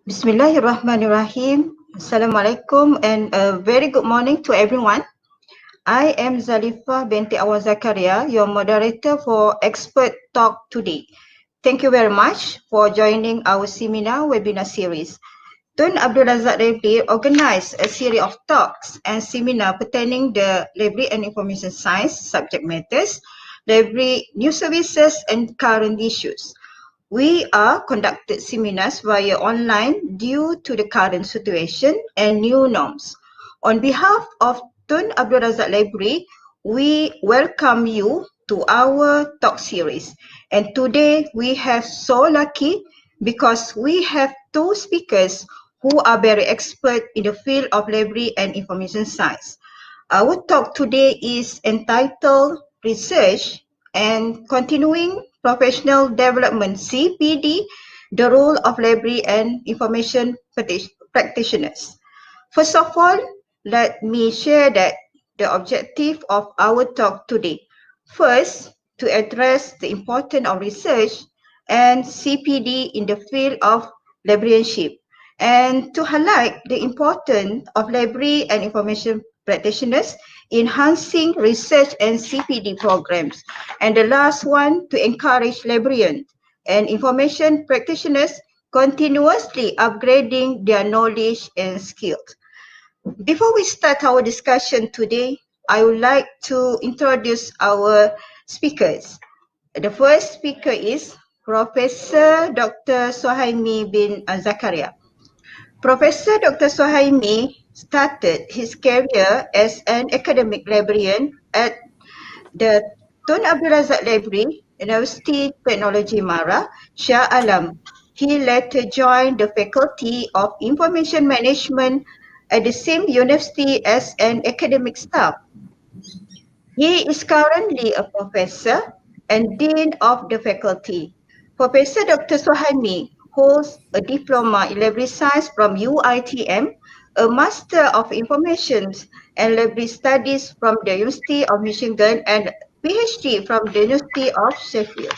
Bismillahirrahmanirrahim. Assalamualaikum and a very good morning to everyone. I am Zalifah binti Awang Zakaria, your moderator for Expert Talk today. Thank you very much for joining our seminar webinar series. Tun Abdul Razak Library organised a series of talks and seminar pertaining the library and information science subject matters, library new services and current issues. We are conducted seminars via online due to the current situation and new norms. On behalf of Tun Abdul Razak Library, we welcome you to our talk series. And today we have so lucky because we have two speakers who are very expert in the field of library and information science. Our talk today is entitled Research and Continuing Professional Development CPD, the role of library and information practitioners. First of all, let me share that the objective of our talk today. First, to address the importance of research and CPD in the field of librarianship, and to highlight the importance of library and information practitioners enhancing research and CPD programs. And the last one, to encourage librarians and information practitioners continuously upgrading their knowledge and skills. Before we start our discussion today, I would like to introduce our speakers. The first speaker is Professor Dr. Sohaimi bin Zakaria. Professor Dr. Sohaimi started his career as an academic librarian at the Tun Abdul Razak Library, University Technology Mara, Shah Alam. He later joined the Faculty of Information Management at the same university as an academic staff. He is currently a professor and dean of the faculty. Professor Dr. Sohaimi holds a diploma in library science from UiTM, a master of information and library studies from the University of Michigan, and PhD from the University of Sheffield.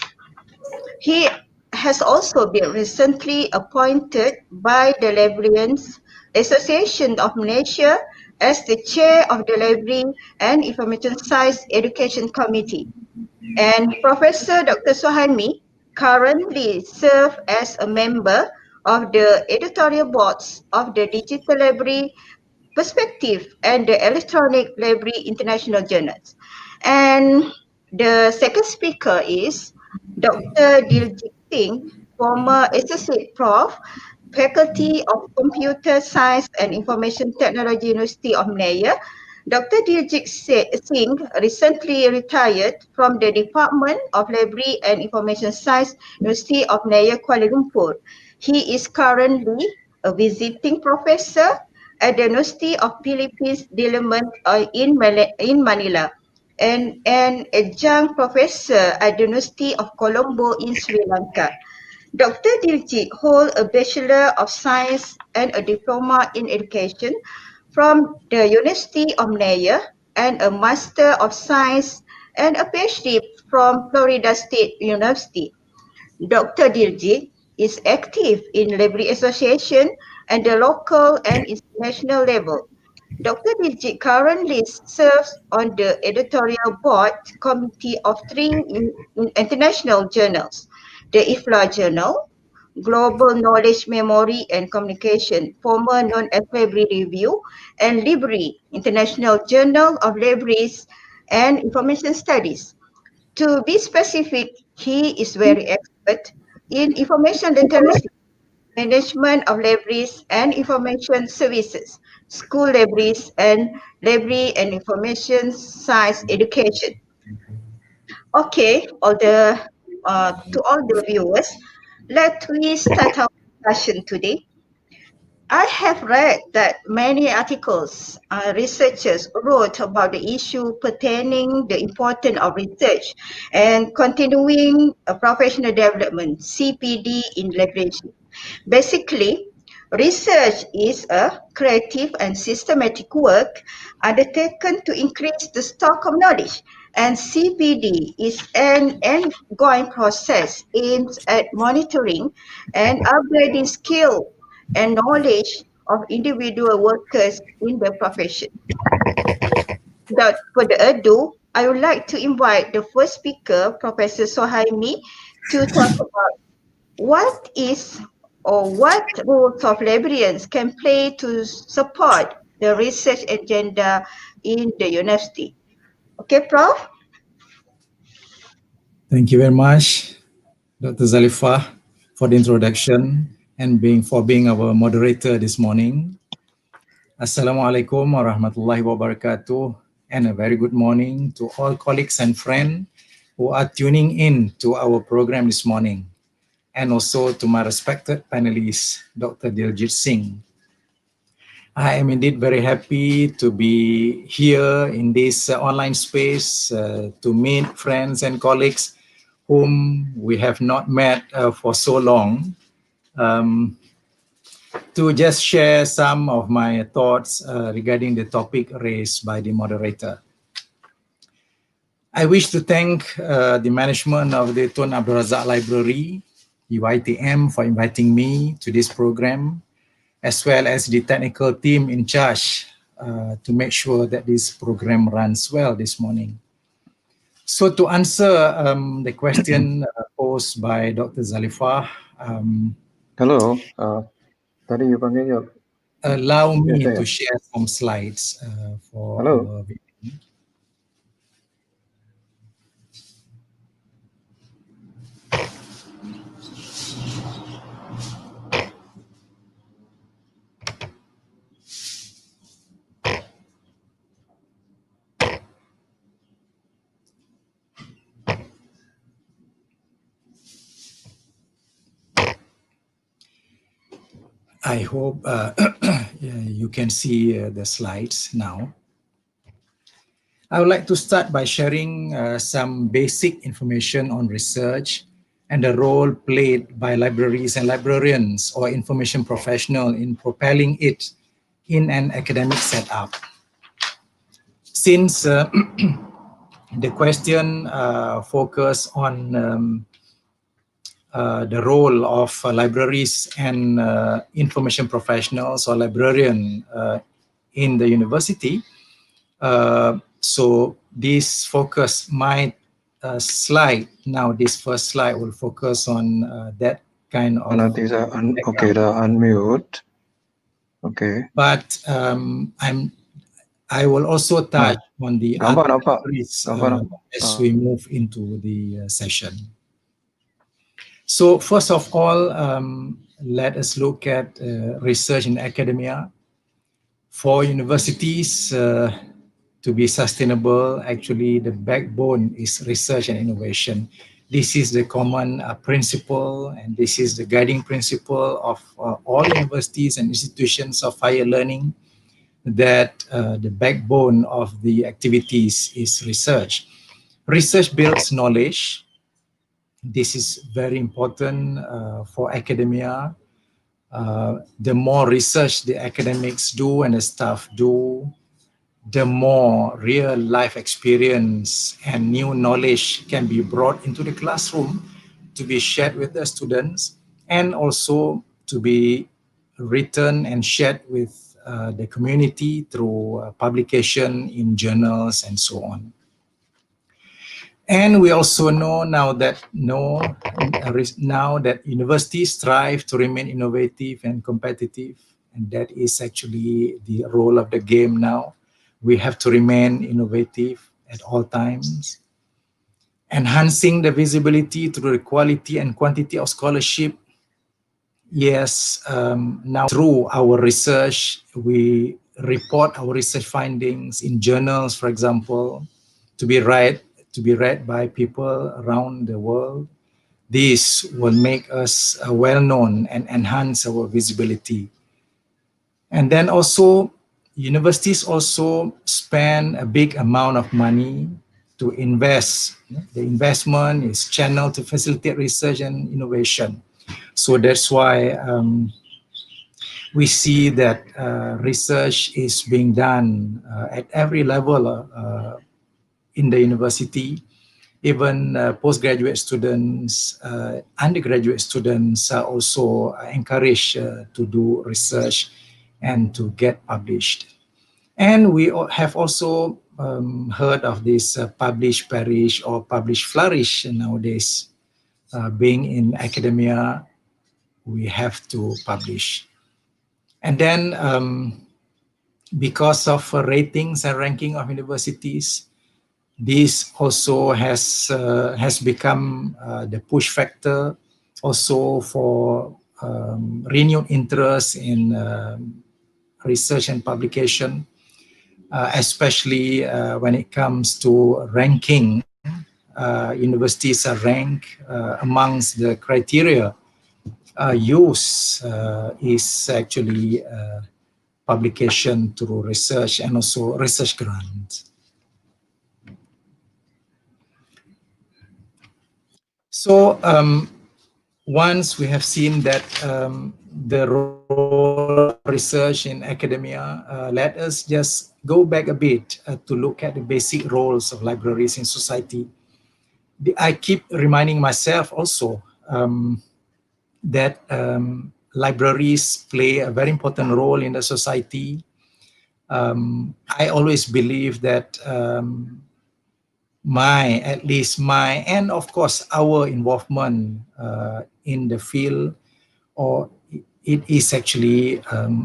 He has also been recently appointed by the Librarians Association of Malaysia as the chair of the Library and Information Science Education Committee. And Professor Dr. Sohaimi currently serves as a member of the editorial boards of the Digital Library Perspective and the Electronic Library International Journals. And the second speaker is Dr. Diljit Singh, former Associate Prof, Faculty of Computer Science and Information Technology, University of Malaya. Dr. Diljit Singh recently retired from the Department of Library and Information Science, University of Malaya, Kuala Lumpur. He is currently a visiting professor at the University of Philippines Development in Manila and an adjunct professor at the University of Colombo in Sri Lanka. Dr. Diljit holds a Bachelor of Science and a Diploma in Education from the University of Malaya and a Master of Science and a PhD from Florida State University. Dr. Diljit is active in Library Association at the local and international level. Dr. Diljit currently serves on the editorial board committee of three international journals, the IFLA Journal, Global Knowledge Memory and Communication, former known as Library Review, and Libri, International Journal of Libraries and Information Studies. To be specific, he is very expert in information literacy, management of libraries and information services, school libraries, and library and information science education. Okay, to all the viewers, let me start our discussion today. I have read that many articles researchers wrote about the issue pertaining the importance of research and continuing professional development, CPD, in librarianship. Basically, research is a creative and systematic work undertaken to increase the stock of knowledge, and CPD is an ongoing process aimed at monitoring and upgrading skill and knowledge of individual workers in the profession. Without further ado, I would like to invite the first speaker, Professor Sohaimi, to talk about what is or what roles of librarians can play to support the research agenda in the university. Okay, Prof? Thank you very much, Dr. Zalifah, for the introduction and for being our moderator this morning. Assalamualaikum warahmatullahi wabarakatuh, and a very good morning to all colleagues and friends who are tuning in to our program this morning, and also to my respected panelists, Dr. Diljit Singh. I am indeed very happy to be here in this online space to meet friends and colleagues whom we have not met for so long, to just share some of my thoughts regarding the topic raised by the moderator. I wish to thank the management of the Tun Abdul Razak Library, UiTM, for inviting me to this program, as well as the technical team in charge to make sure that this program runs well this morning. So to answer the question posed by Dr. Zalifah, Hello, tadi you panggil ya. Allow me to share some slides for our video. I hope you can see the slides now. I would like to start by sharing some basic information on research and the role played by libraries and librarians or information professionals in propelling it in an academic setup. Since the question focus on the role of libraries and information professionals or librarian in the university. So this focus might slide. Now this first slide will focus on that kind of. Okay, the unmute. Okay. But I will also touch on the other libraries as we move into the session. So first of all, let us look at research in academia. For universities to be sustainable, actually the backbone is research and innovation. This is the common principle, and this is the guiding principle of all universities and institutions of higher learning, that the backbone of the activities is research. Research builds knowledge. This is very important for academia. The more research the academics do and the staff do, the more real life experience and new knowledge can be brought into the classroom to be shared with the students, and also to be written and shared with the community through publication in journals and so on. And we also know now that universities strive to remain innovative and competitive, and that is actually the role of the game now. We have to remain innovative at all times, enhancing the visibility through the quality and quantity of scholarship. Yes, now through our research, we report our research findings in journals, for example, to be read by people around the world. This will make us well known and enhance our visibility. And then also, universities also spend a big amount of money to invest. The investment is channeled to facilitate research and innovation. So that's why we see that research is being done at every level in the university. even postgraduate students, undergraduate students are also encouraged to do research and to get published. And we have also heard of this publish, perish, or publish, flourish nowadays. Being in academia, we have to publish. And then because of ratings and ranking of universities, this also has become the push factor also for renewed interest in research and publication, especially when it comes to ranking. Universities are ranked amongst the criteria used is actually publication through research and also research grants. So once we have seen that the role of research in academia, let us just go back a bit to look at the basic roles of libraries in society. I keep reminding myself also that libraries play a very important role in the society. I always believe that at least my, and of course our involvement in the field, or it is actually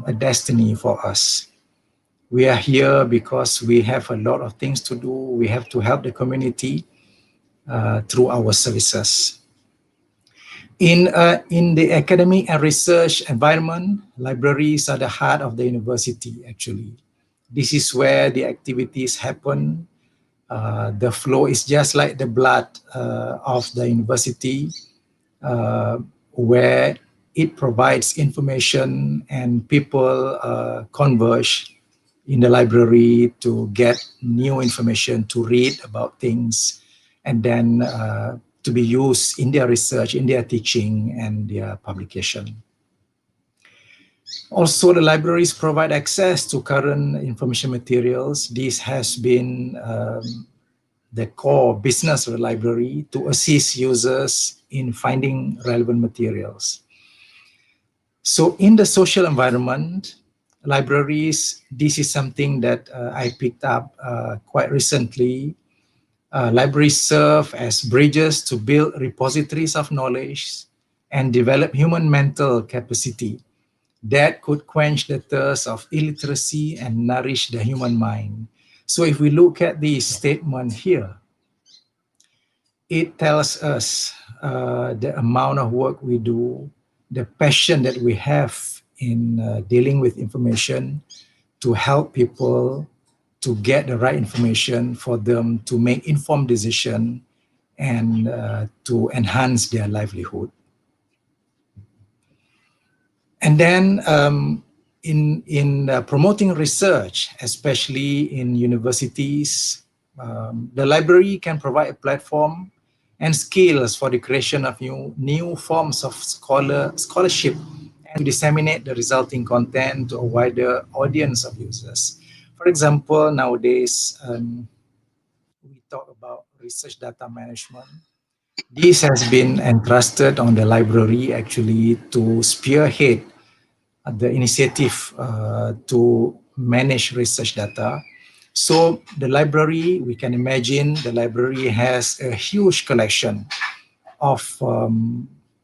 a destiny for us. We are here because we have a lot of things to do. We have to help the community through our services. In the academic and research environment, libraries are the heart of the university, actually. This is where the activities happen. The flow is just like the blood of the university, where it provides information and people converge in the library to get new information, to read about things, and then to be used in their research, in their teaching, and their publication. Also, the libraries provide access to current information materials. This has been the core business of the library, to assist users in finding relevant materials. So in the social environment, libraries, this is something that I picked up quite recently. Libraries serve as bridges to build repositories of knowledge and develop human mental capacity that could quench the thirst of illiteracy and nourish the human mind. So if we look at this statement here, it tells us the amount of work we do, the passion that we have in dealing with information to help people to get the right information for them to make informed decision and to enhance their livelihood. And then in promoting research, especially in universities, the library can provide a platform and skills for the creation of new forms of scholarship and to disseminate the resulting content to a wider audience of users. For example, nowadays, we talk about research data management. This has been entrusted on the library actually to spearhead the initiative to manage research data. So the library, we can imagine the library has a huge collection of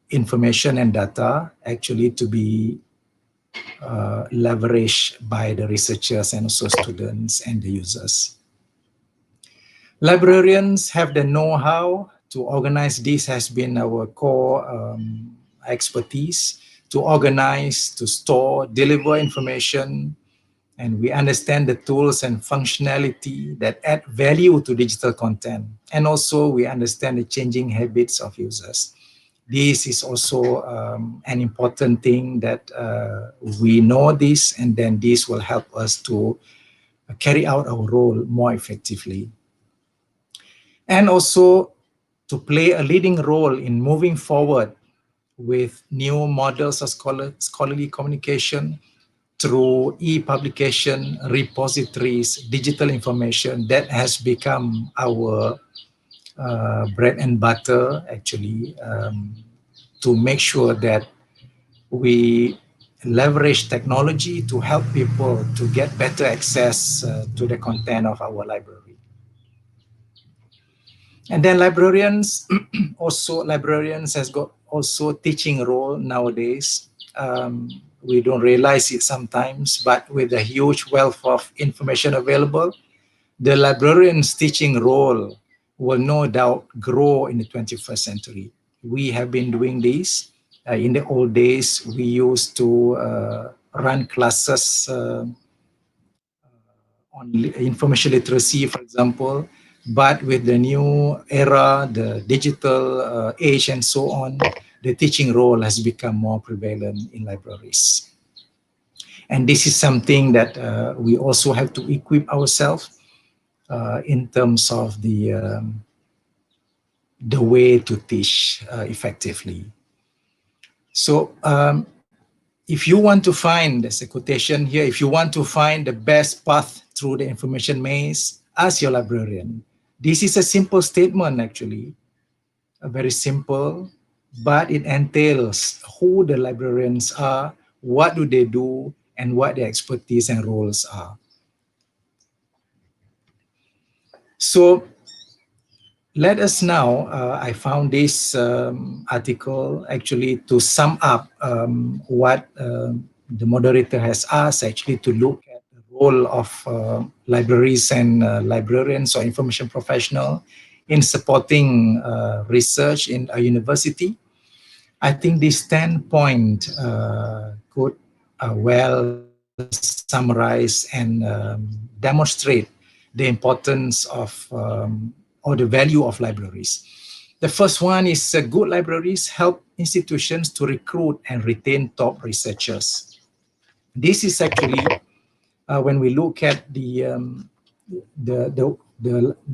information and data actually to be leveraged by the researchers and also students and the users. Librarians have the know-how to organize. This has been our core expertise, to organize, to store, deliver information, and we understand the tools and functionality that add value to digital content. And also we understand the changing habits of users. This is also an important thing that we know this, and then this will help us to carry out our role more effectively. And also to play a leading role in moving forward with new models of scholarly communication through e-publication, repositories, digital information that has become our bread and butter actually, to make sure that we leverage technology to help people to get better access to the content of our library. And then librarians, librarians has got also teaching role nowadays. We don't realize it sometimes, but with the huge wealth of information available, the librarian's teaching role will no doubt grow in the 21st century. We have been doing this. In the old days, we used to run classes on information literacy, for example, but with the new era, the digital age and so on, the teaching role has become more prevalent in libraries. And this is something that we also have to equip ourselves in terms of the way to teach effectively. So if you want to find, there's a quotation here, if you want to find the best path through the information maze, ask your librarian. This is a simple statement actually, very simple, but it entails who the librarians are, what do they do, and what their expertise and roles are. So let us now, I found this article actually to sum up what the moderator has asked actually to look at the role of libraries and librarians or information professional in supporting research in a university. I think this 10-point could well summarize and demonstrate the importance of or the value of libraries. The first one is good libraries help institutions to recruit and retain top researchers. This is actually when we look at the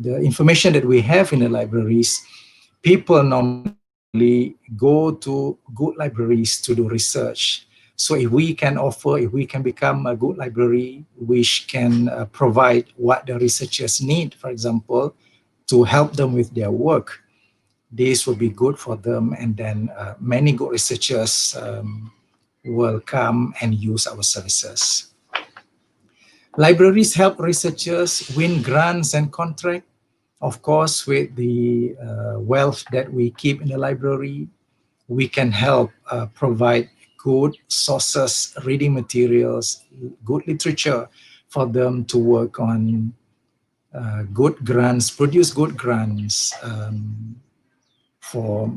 information that we have in the libraries, people normally go to good libraries to do research. So if we can offer, if we can become a good library, which can provide what the researchers need, for example, to help them with their work, this will be good for them, and then many good researchers will come and use our services. Libraries help researchers win grants and contracts. Of course, with the wealth that we keep in the library, we can help provide good sources, reading materials, good literature for them to work on good grants, produce good grants for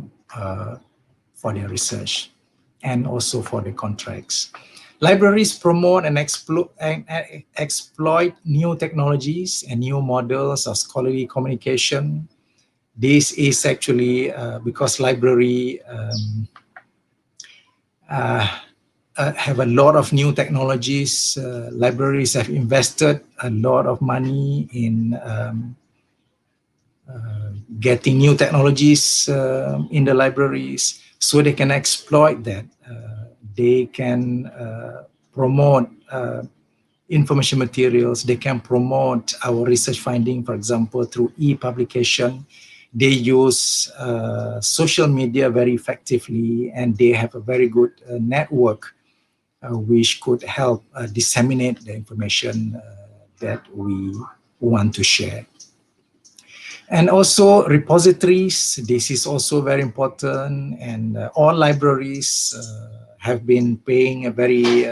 their research and also for the contracts. Libraries promote and exploit new technologies and new models of scholarly communication. This is actually because library have a lot of new technologies. Libraries have invested a lot of money in getting new technologies in the libraries so they can exploit that. They can promote information materials. They can promote our research finding, for example, through e-publication. They use social media very effectively, and they have a very good network which could help disseminate the information that we want to share. And also repositories, this is also very important, and all libraries have been paying a very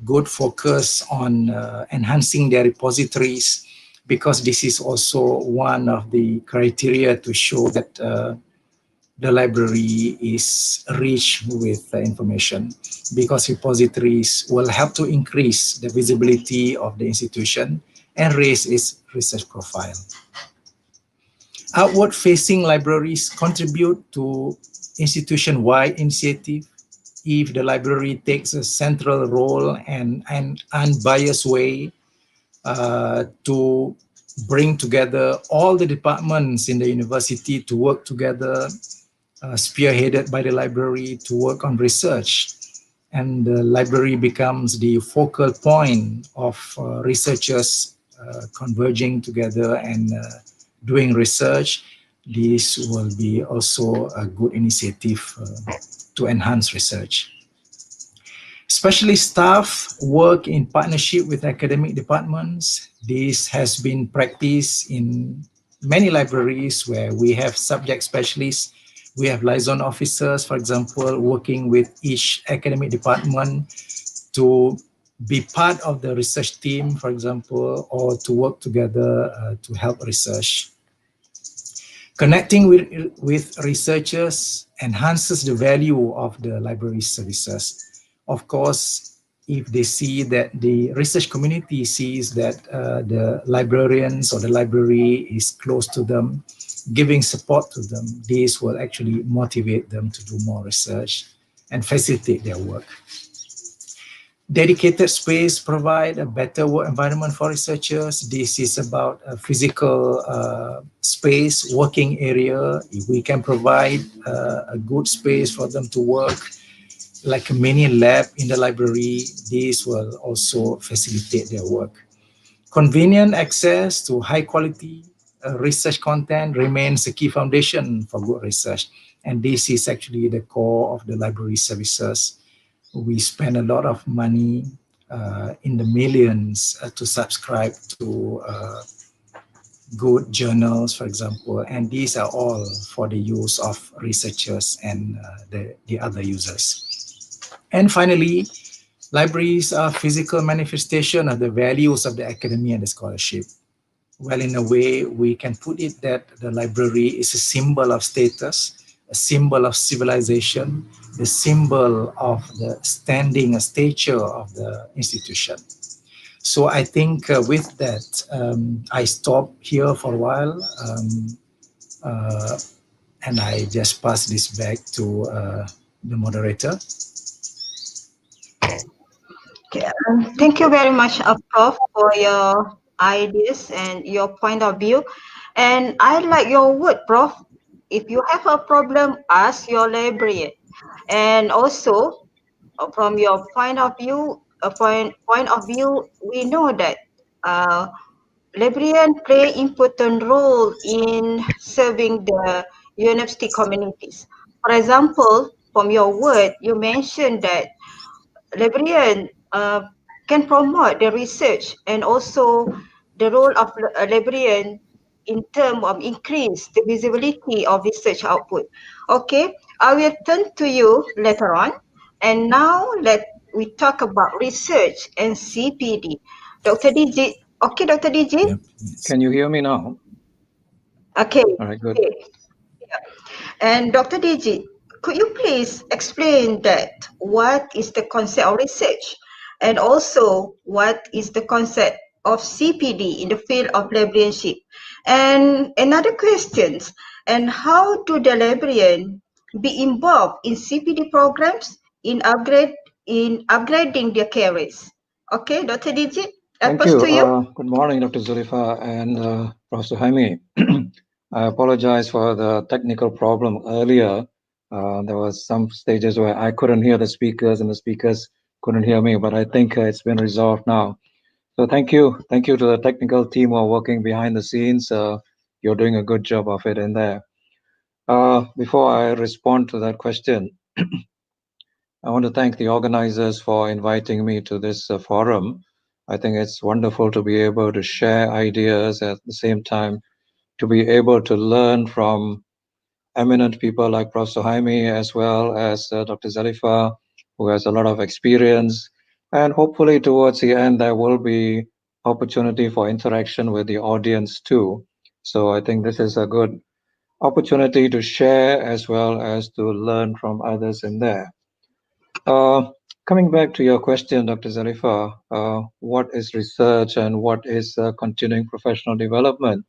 good focus on enhancing their repositories, because this is also one of the criteria to show that the library is rich with information, because repositories will help to increase the visibility of the institution and raise its research profile. Outward-facing libraries contribute to institution-wide initiative. If the library takes a central role and an unbiased way to bring together all the departments in the university to work together, spearheaded by the library to work on research, and the library becomes the focal point of researchers converging together and doing research, this will be also a good initiative to enhance research. Especially staff work in partnership with academic departments. This has been practiced in many libraries where we have subject specialists. We have liaison officers, for example, working with each academic department to be part of the research team, for example, or to work together to help research. Connecting with researchers enhances the value of the library services. Of course, if they see that the research community sees that the librarians or the library is close to them, giving support to them, this will actually motivate them to do more research and facilitate their work. Dedicated space provide a better work environment for researchers. This is about a physical space, working area. If we can provide a good space for them to work, like a mini lab in the library, this will also facilitate their work. Convenient access to high quality research content remains a key foundation for good research. And this is actually the core of the library services. We spend a lot of money in the millions to subscribe to good journals, for example, and these are all for the use of researchers and the other users. And finally, libraries are physical manifestation of the values of the academia and the scholarship. Well, in a way, we can put it that the library is a symbol of status, a symbol of civilization, the symbol of the standing, a stature of the institution. So I think with that, I stop here for a while, and I just pass this back to the moderator. Okay, thank you very much, Prof, for your ideas and your point of view. And I like your word, Prof. If you have a problem, ask your librarian. And also, from your point of view, we know that uh, librarian play important role in serving the university communities. For example, from your word, you mentioned that librarian can promote the research and also the role of a librarian in terms of increase the visibility of research output. Okay, I will turn to you later on. And now let we talk about research and CPD. Dr. Diljit. Okay, Dr. Diljit? Yep. Can you hear me now? Okay. All right, good. Okay. And Dr. Diljit, could you please explain that what is the concept of research and also what is the concept of CPD in the field of librarianship? And another question, and how do the librarian be involved in CPD programs in upgrading their careers? Okay, Dr. Diljit, I Thank pass you. to you. Good morning, Dr. Zalifah and Prof. Sohaimi. I apologize for the technical problem earlier. There was some stages where I couldn't hear the speakers and the speakers couldn't hear me, but I think it's been resolved now. So thank you. Thank you to the technical team who are working behind the scenes. You're doing a good job of it in there. Before I respond to that question, I want to thank the organizers for inviting me to this forum. I think it's wonderful to be able to share ideas at the same time, to be able to learn from eminent people like Prof. Sohaimi as well as Dr. Zalifah, who has a lot of experience. And hopefully towards the end, there will be opportunity for interaction with the audience too. So I think this is a good opportunity to share as well as to learn from others in there. Coming back to your question, Dr. Zalifah, what is research and what is continuing professional development?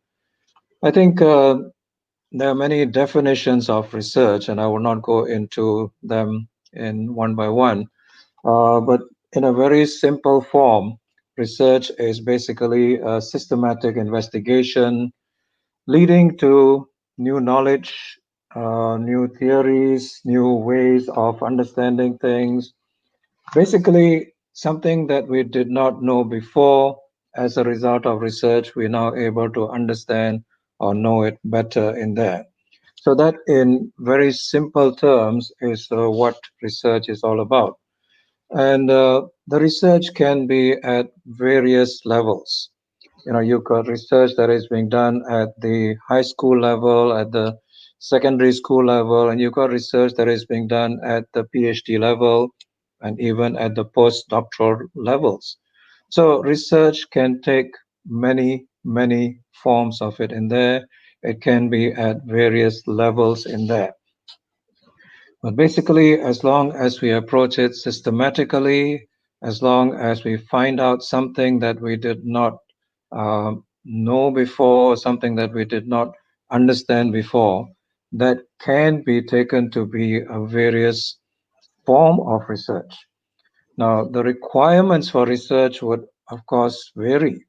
I think there are many definitions of research, and I will not go into them in one by one. But in a very simple form, research is basically a systematic investigation leading to new knowledge, new theories, new ways of understanding things. Basically, something that we did not know before, as a result of research, we're now able to understand or know it better in there. So that in very simple terms is what research is all about. And the research can be at various levels. You've got research that is being done at the high school level, at the secondary school level, and you've got research that is being done at the PhD level and even at the postdoctoral levels. So research can take many, many forms of it in there. It can be at various levels in there. But basically, as long as we approach it systematically, as long as we find out something that we did not know before, something that we did not understand before, that can be taken to be a various form of research. Now, the requirements for research would, of course, vary.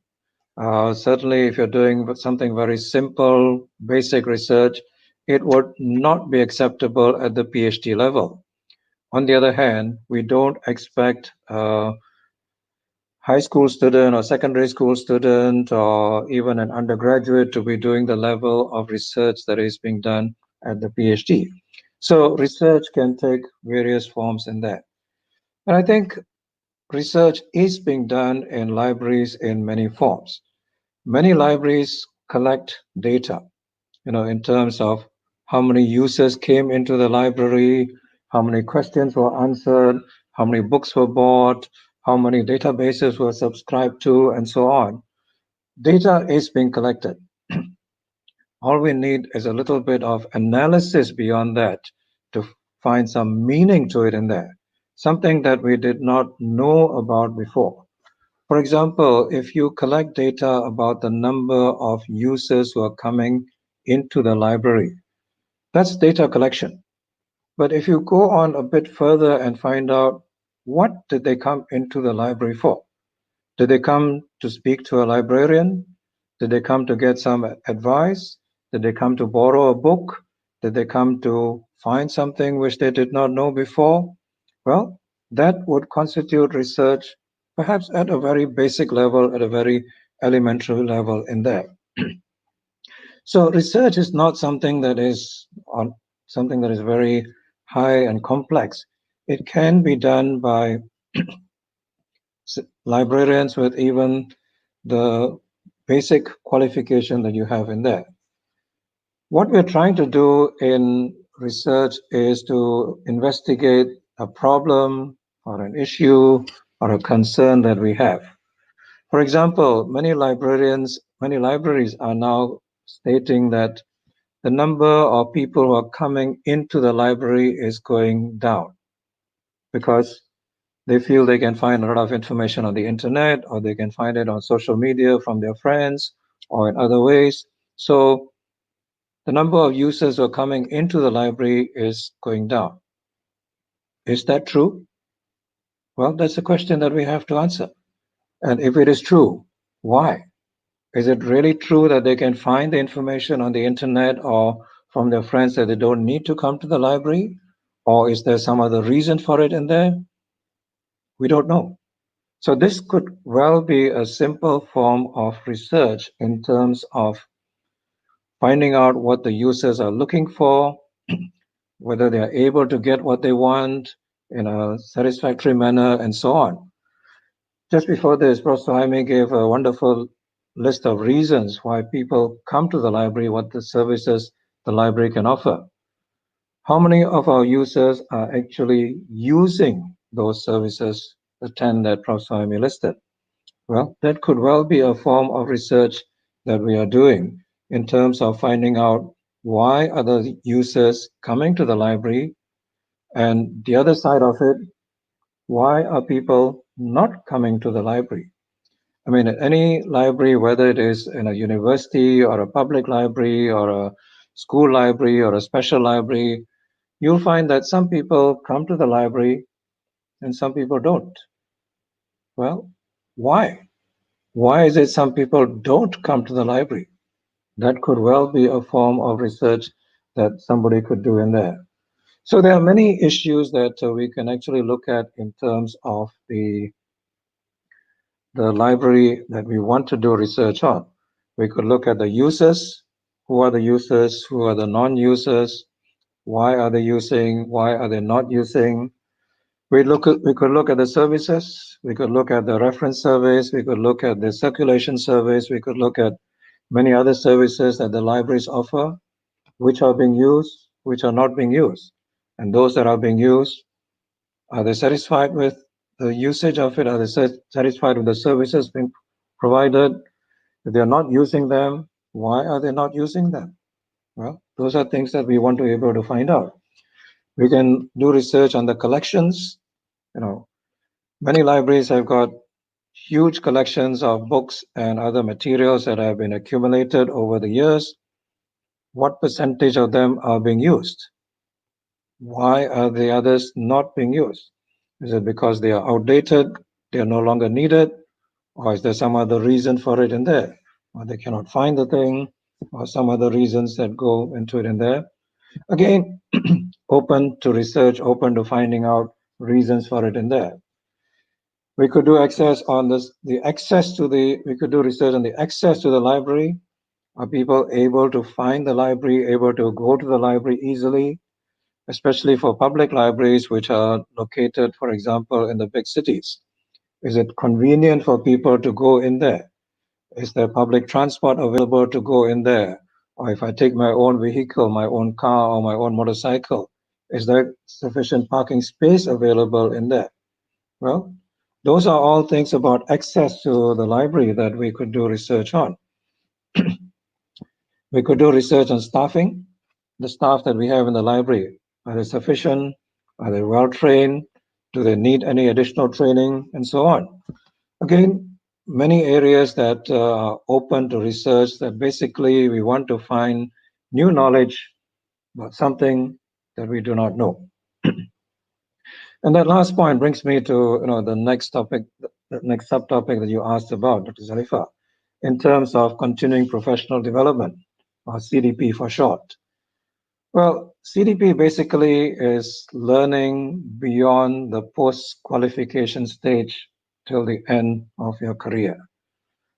Certainly, if you're doing something very simple, basic research, it would not be acceptable at the PhD level. On the other hand, we don't expect a high school student or secondary school student or even an undergraduate to be doing the level of research that is being done at the PhD. So research can take various forms in that. And I think research is being done in libraries in many forms. Many libraries collect data, in terms of how many users came into the library, how many questions were answered, how many books were bought, how many databases were subscribed to, and so on. Data is being collected. All we need is a little bit of analysis beyond that to find some meaning to it in there, something that we did not know about before. For example, if you collect data about the number of users who are coming into the library, that's data collection. But if you go on a bit further and find out what did they come into the library for? Did they come to speak to a librarian? Did they come to get some advice? Did they come to borrow a book? Did they come to find something which they did not know before? Well, that would constitute research, perhaps at a very basic level, at a very elementary level in there. So research is not something that is on something that is very high and complex. It can be done by librarians with even the basic qualification that you have in there. What we're trying to do in research is to investigate a problem or an issue or a concern that we have. For example, many libraries are now stating that the number of people who are coming into the library is going down because they feel they can find a lot of information on the internet, or they can find it on social media from their friends or in other ways. So the number of users who are coming into the library is going down. Is that true? Well, that's a question that we have to answer. And if it is true, why? Is it really true that they can find the information on the internet or from their friends that they don't need to come to the library? Or is there some other reason for it in there? We don't know. So this could well be a simple form of research in terms of finding out what the users are looking for, whether they are able to get what they want in a satisfactory manner, and so on. Just before this, Prof. Sohaimi gave a wonderful list of reasons why people come to the library, what the services the library can offer. How many of our users are actually using those services, the 10 that Prof. Sohaimi listed? Well, that could well be a form of research that we are doing in terms of finding out why are the users coming to the library, and the other side of it, why are people not coming to the library? I mean, any library, whether it is in a university or a public library or a school library or a special library, you'll find that some people come to the library and some people don't. Well, why? Why is it some people don't come to the library? That could well be a form of research that somebody could do in there. So there are many issues that we can actually look at in terms of the library that we want to do research on. We could look at the users, who are the users, who are the non-users, why are they using, why are they not using. We could look at the services, we could look at the reference surveys, we could look at the circulation surveys, we could look at many other services that the libraries offer, which are being used, which are not being used. And those that are being used, are they satisfied with the usage of it? Are they satisfied with the services being provided? If they're not using them, why are they not using them? Well, those are things that we want to be able to find out. We can do research on the collections. Many libraries have got huge collections of books and other materials that have been accumulated over the years. What percentage of them are being used? Why are the others not being used? Is it because they are outdated, they are no longer needed, or is there some other reason for it in there? Or they cannot find the thing, or some other reasons that go into it in there? Again, open to research, open to finding out reasons for it in there. We could do access on this, we could do research on the access to the library. Are people able to find the library, able to go to the library easily, especially for public libraries which are located, for example, in the big cities? Is it convenient for people to go in there? Is there public transport available to go in there? Or if I take my own vehicle, my own car or my own motorcycle, is there sufficient parking space available in there? Well, those are all things about access to the library that we could do research on. We could do research on staffing. The staff that we have in the library, are they sufficient? Are they well trained? Do they need any additional training? And so on. Again, many areas that are open to research that basically we want to find new knowledge about something that we do not know. And that last point brings me to the next topic, the next subtopic that you asked about, Dr. Zalifah, in terms of continuing professional development, or CDP for short. Well, CDP basically is learning beyond the post-qualification stage till the end of your career.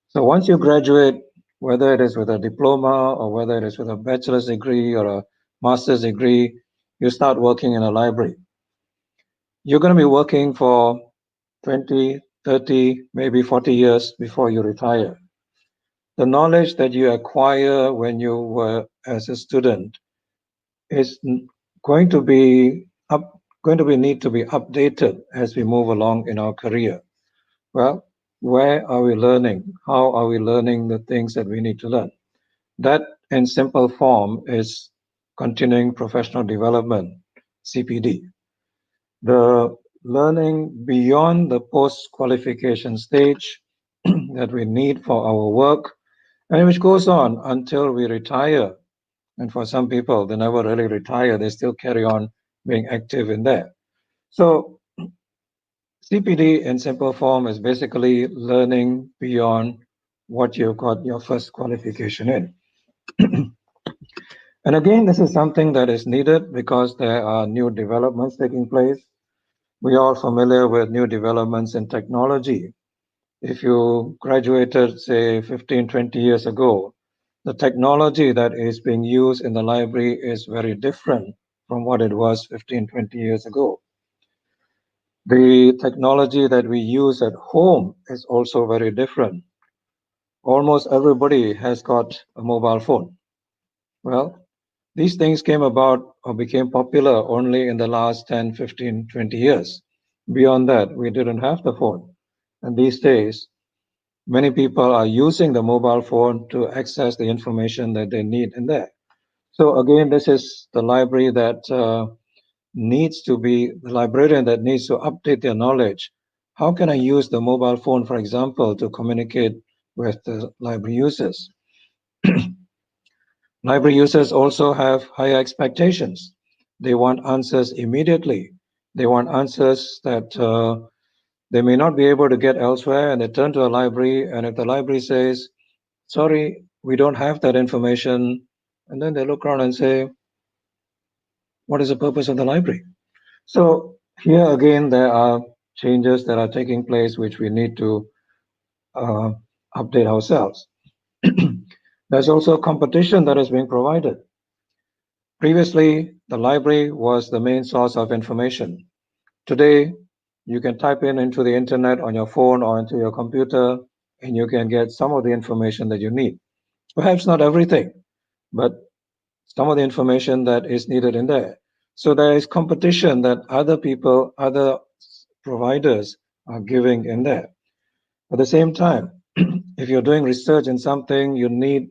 So once you graduate, whether it is with a diploma or whether it is with a bachelor's degree or a master's degree, you start working in a library. You're going to be working for 20, 30, maybe 40 years before you retire. The knowledge that you acquire when you were as a student is going to be need to be updated as we move along in our career. Well, where are we learning? How are we learning the things that we need to learn? That, in simple form, is continuing professional development, CPD. The learning beyond the post-qualification stage that we need for our work, and which goes on until we retire. And for some people, they never really retire. They still carry on being active in there. So CPD in simple form is basically learning beyond what you got your first qualification in. And again, this is something that is needed because there are new developments taking place. We are all familiar with new developments in technology. If you graduated, say, 15, 20 years ago, the technology that is being used in the library is very different from what it was 15, 20 years ago. The technology that we use at home is also very different. Almost everybody has got a mobile phone. Well, these things came about or became popular only in the last 10, 15, 20 years. Beyond that, we didn't have the phone. And these days, many people are using the mobile phone to access the information that they need in there. So again, this is the library that needs to be, the librarian that needs to update their knowledge. How can I use the mobile phone, for example, to communicate with the library users? Library users also have higher expectations. They want answers immediately. They want answers that they may not be able to get elsewhere, and they turn to a library, and if the library says, sorry, we don't have that information, and then they look around and say, what is the purpose of the library? So here again, there are changes that are taking place which we need to update ourselves. There's also competition that is being provided. Previously, the library was the main source of information. Today, you can type in into the internet on your phone or into your computer, and you can get some of the information that you need. Perhaps not everything, but some of the information that is needed in there. So there is competition that other people, other providers are giving in there. At the same time, if you're doing research in something, you need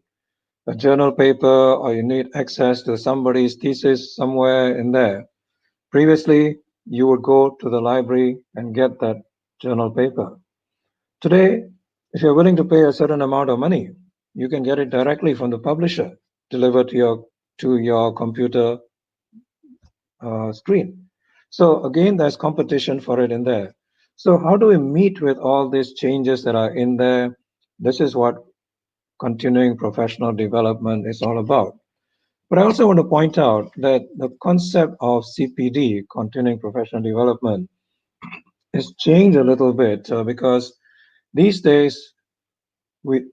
a journal paper or you need access to somebody's thesis somewhere in there. Previously, you would go to the library and get that journal paper. Today, if you're willing to pay a certain amount of money, you can get it directly from the publisher, delivered to your computer screen. So again, there's competition for it in there. So how do we meet with all these changes that are in there? This is what continuing professional development is all about. But I also want to point out that the concept of CPD, continuing professional development, has changed a little bit because these days we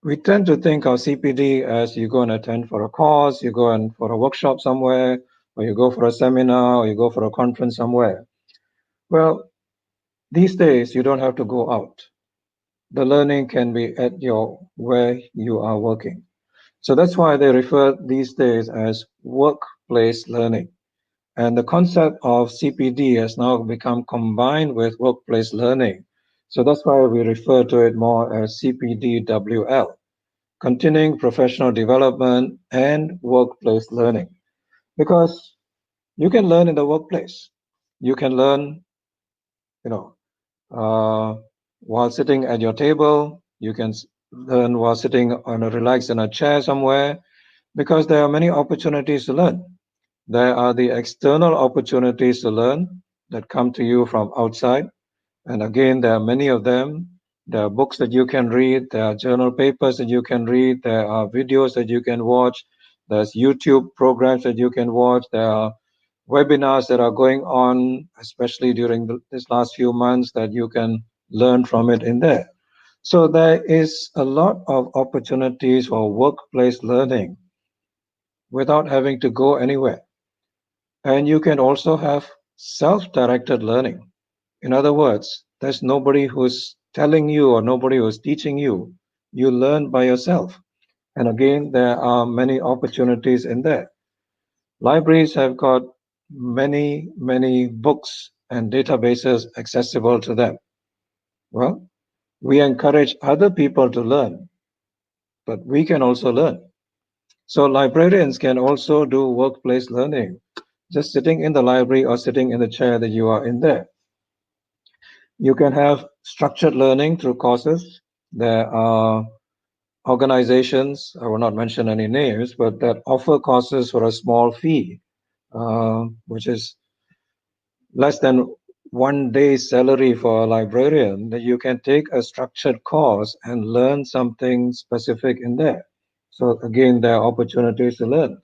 we tend to think of CPD as you go and attend for a course, you go and for a workshop somewhere, or you go for a seminar, or you go for a conference somewhere. Well, these days you don't have to go out. The learning can be at your where you are working. So that's why they refer these days as workplace learning. And the concept of CPD has now become combined with workplace learning. So that's why we refer to it more as CPDWL, continuing professional development and workplace learning. Because you can learn in the workplace. You can learn, you know, while sitting at your table. You can learn while sitting on a relaxed in a chair somewhere, because there are many opportunities to learn. There are the external opportunities to learn that come to you from outside. And again, there are many of them. There are books that you can read. There are journal papers that you can read. There are videos that you can watch. There's YouTube programs that you can watch. There are webinars that are going on, especially during this last few months, that you can learn from it in there. So there is a lot of opportunities for workplace learning without having to go anywhere. And you can also have self-directed learning. In other words, there's nobody who's telling you or nobody who's teaching you. You learn by yourself. And again, there are many opportunities in there. Libraries have got many books and databases accessible to them. Well, we encourage other people to learn, but we can also learn. So librarians can also do workplace learning, just sitting in the library or sitting in the chair that you are in there. You can have structured learning through courses. There are organizations, I will not mention any names, but that offer courses for a small fee, which is less than 1 day's salary for a librarian, that you can take a structured course and learn something specific in there. So again, there are opportunities to learn.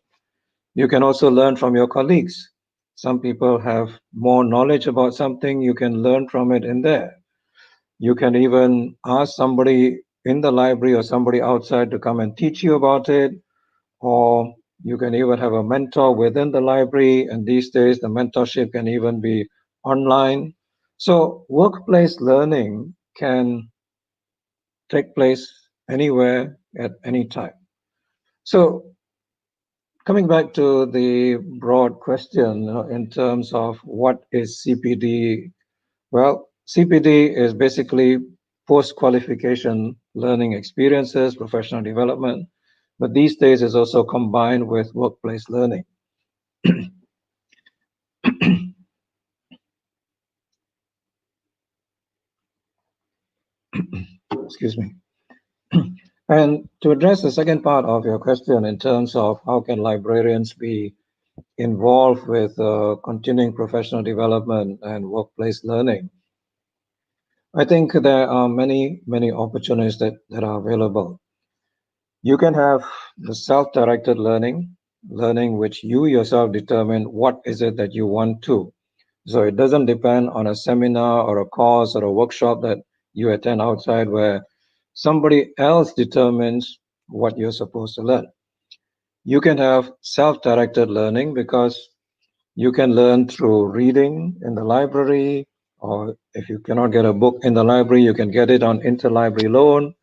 You can also learn from your colleagues. Some people have more knowledge about something, you can learn from it in there. You can even ask somebody in the library or somebody outside to come and teach you about it, or you can even have a mentor within the library. And these days, the mentorship can even be online. So workplace learning can take place anywhere at any time. So coming back to the broad question, in terms of what is CPD, well, CPD is basically post-qualification learning experiences, professional development, but these days is also combined with workplace learning. Excuse me. And to address the second part of your question in terms of how can librarians be involved with continuing professional development and workplace learning, I think there are many opportunities that are available. You can have the self-directed learning which you yourself determine what is it that you want to. So it doesn't depend on a seminar or a course or a workshop that you attend outside, where somebody else determines what you're supposed to learn. You can have self-directed learning because you can learn through reading in the library, or if you cannot get a book in the library, you can get it on interlibrary loan.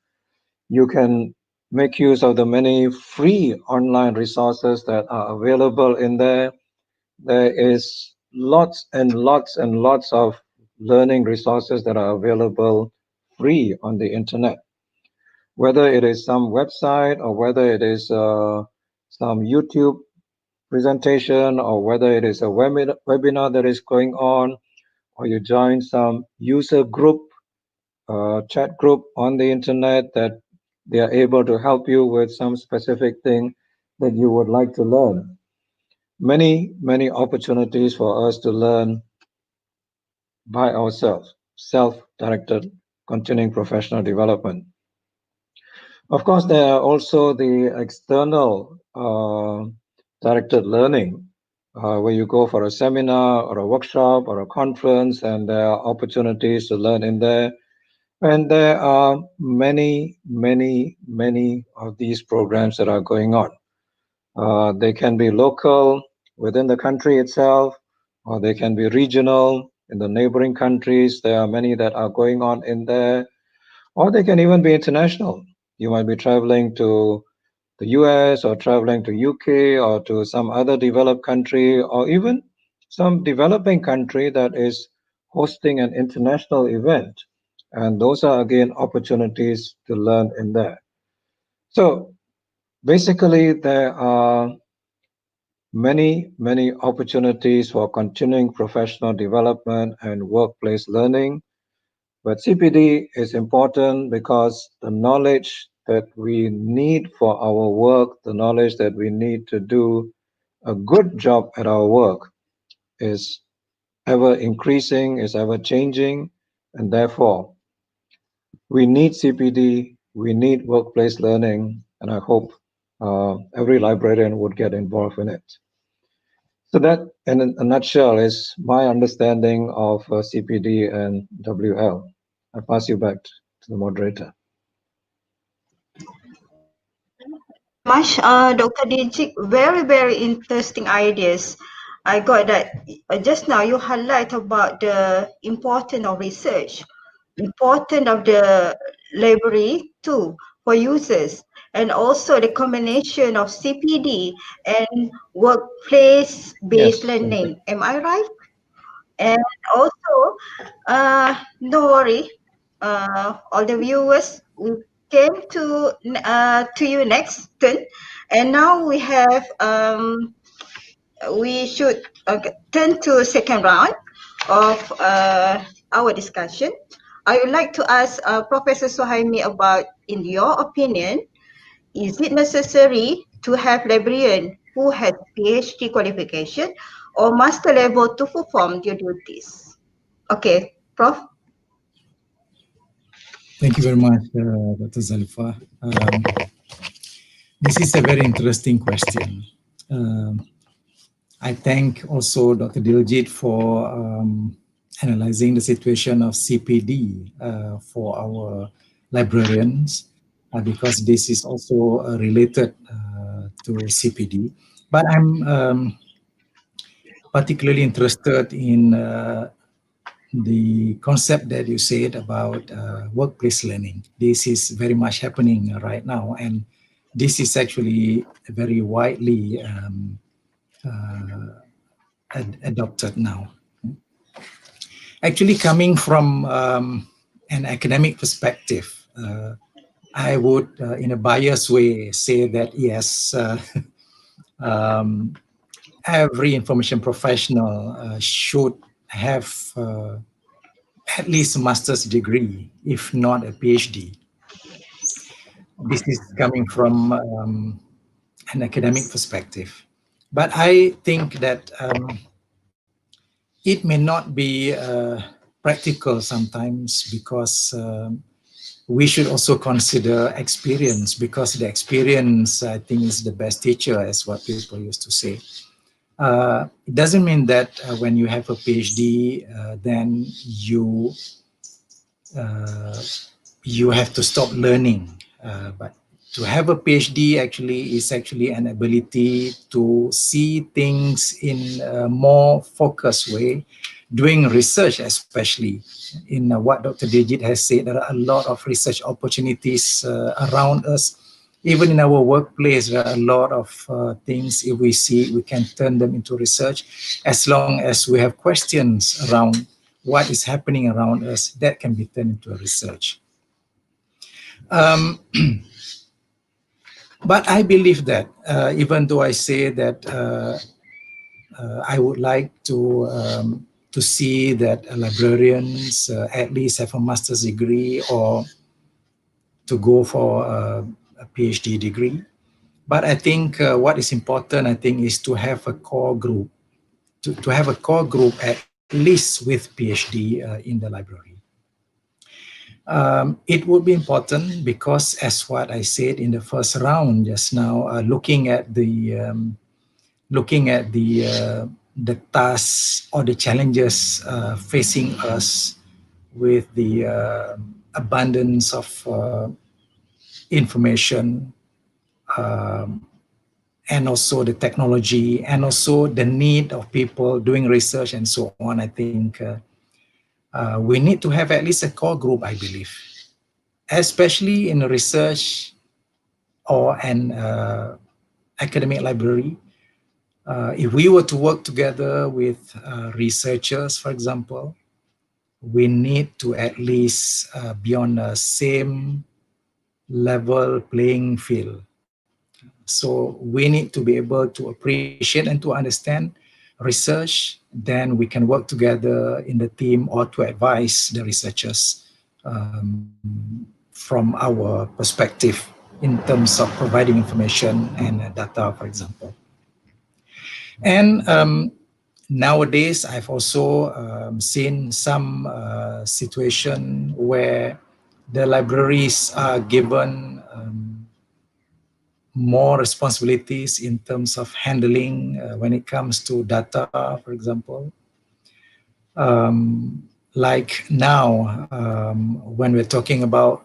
You can make use of the many free online resources that are available in there. There is lots and lots and lots of learning resources that are available free on the internet. Whether it is some website or whether it is some YouTube presentation or whether it is a webinar that is going on, or you join some user group, chat group on the internet that they are able to help you with some specific thing that you would like to learn. Many opportunities for us to learn by ourselves, self-directed continuing professional development. Of course, there are also the external directed learning, where you go for a seminar or a workshop or a conference, and there are opportunities to learn in there. And there are many of these programs that are going on. They can be local within the country itself, or they can be regional in the neighboring countries. There are many that are going on in there, or they can even be international. You might be traveling to the US or traveling to UK or to some other developed country, or even some developing country that is hosting an international event. And those are again opportunities to learn in there. So basically, there are many opportunities for continuing professional development and workplace learning. But CPD is important because the knowledge that we need for our work, the knowledge that we need to do a good job at our work, is ever increasing, is ever changing, and therefore we need CPD, we need workplace learning, and I hope every librarian would get involved in it. So that, in a nutshell, is my understanding of CPD and WL. I pass you back to the moderator. Much, Dr. Diljit, very interesting ideas. I got that just now you highlight about the importance of research, importance of the library too for users, and also the combination of CPD and workplace-based Yes, thank you. learning. Am I right? And also, no worry, all the viewers, we came to you next turn, and now we have we should turn to second round of our discussion. I would like to ask Professor Sohaimi about, in your opinion, is it necessary to have librarian who has PhD qualification or master level to perform their duties? Okay, Prof. Thank you very much, Dr. Zalifah. This is a very interesting question. I thank also Dr. Diljit for analyzing the situation of CPD for our librarians, because this is also related to CPD. But I'm particularly interested in the concept that you said about workplace learning. This is very much happening right now, and this is actually very widely adopted now. Actually, coming from an academic perspective, I would, in a biased way, say that yes, every information professional should have at least a master's degree, if not a PhD. This is coming from an academic perspective. But I think that it may not be practical sometimes, because we should also consider experience, because the experience, I think, is the best teacher, as what people used to say. It doesn't mean that when you have a PhD, then you have to stop learning. But To have a PhD actually is actually an ability to see things in a more focused way, doing research especially. In what Dr. Diljit has said, there are a lot of research opportunities around us. Even in our workplace, there are a lot of things, if we see, we can turn them into research. As long as we have questions around what is happening around us, that can be turned into a research. But I believe that even though I say that I would like to see that librarians at least have a master's degree or to go for a PhD degree. But I think what is important, I think, is to have a core group, to have a core group at least with PhD in the library. It would be important because, as what I said in the first round just now, looking at the tasks or the challenges facing us with the abundance of information, and also the technology, and also the need of people doing research and so on. I think we need to have at least a core group, I believe, especially in research or an academic library. If we were to work together with researchers, for example, we need to at least be on the same level playing field. So we need to be able to appreciate and to understand research, then we can work together in the team or to advise the researchers from our perspective in terms of providing information and data, for example. And nowadays, I've also seen some situation where the libraries are given more responsibilities in terms of handling when it comes to data, for example. Like now, when we're talking about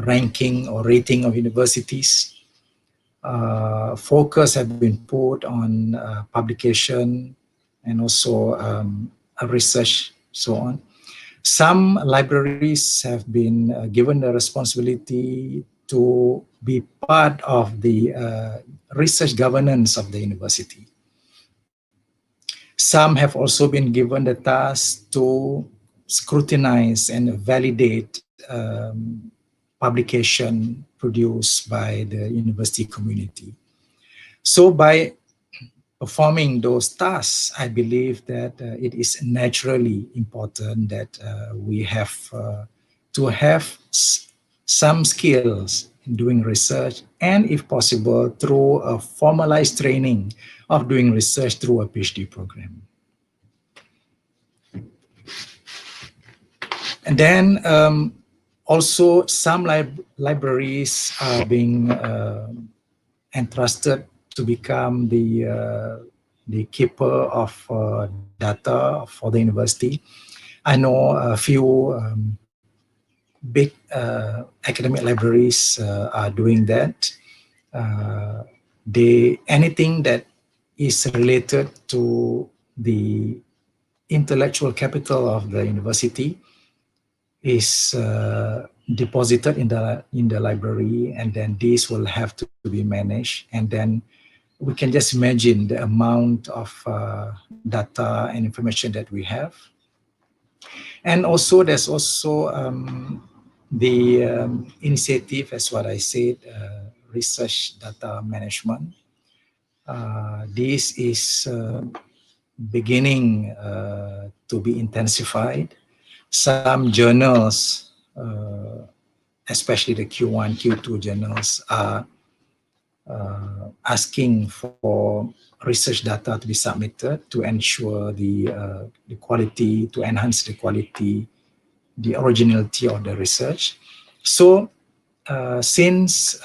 ranking or rating of universities, focus have been put on publication and also research, so on. Some libraries have been given the responsibility to be part of the research governance of the university. Some have also been given the task to scrutinize and validate publication produced by the university community. So by performing those tasks, I believe that it is naturally important that we have to have some skills in doing research, and if possible, through a formalized training of doing research through a PhD program. And then also some libraries are being entrusted to become the keeper of data for the university. I know a few big academic libraries are doing that. Anything that is related to the intellectual capital of the university is deposited in the library, and then these will have to be managed. And then we can just imagine the amount of data and information that we have. And also there's also the initiative, as what I said, research data management. This is beginning to be intensified. Some journals, especially the Q1, Q2 journals, are asking for research data to be submitted to ensure the quality, to enhance the quality, the originality of the research. So since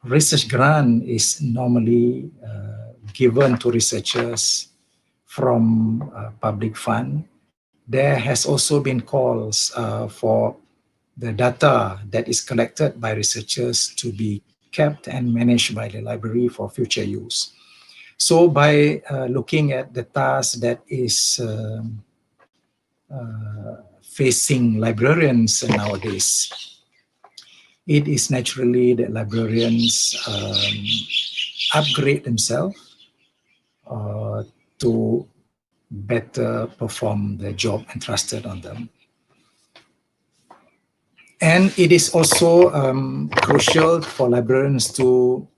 research grant is normally given to researchers from public fund, there has also been calls for the data that is collected by researchers to be kept and managed by the library for future use. So by looking at the task that is facing librarians nowadays, it is naturally that librarians upgrade themselves to better perform the job entrusted on them. And it is also crucial for librarians to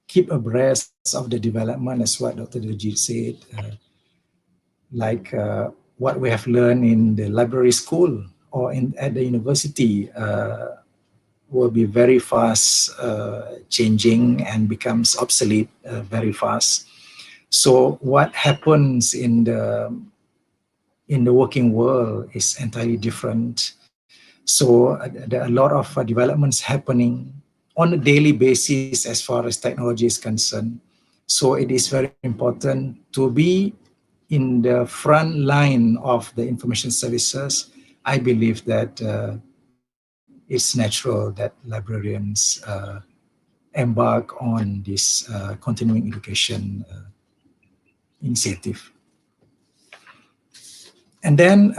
keep abreast of the development, as what Dr. Diljit said, like what we have learned in the library school or at the university will be very fast changing and becomes obsolete very fast. So what happens in the working world is entirely different. So there are a lot of developments happening on a daily basis as far as technology is concerned. So it is very important to be in the front line of the information services. I believe that it's natural that librarians embark on this continuing education initiative. And then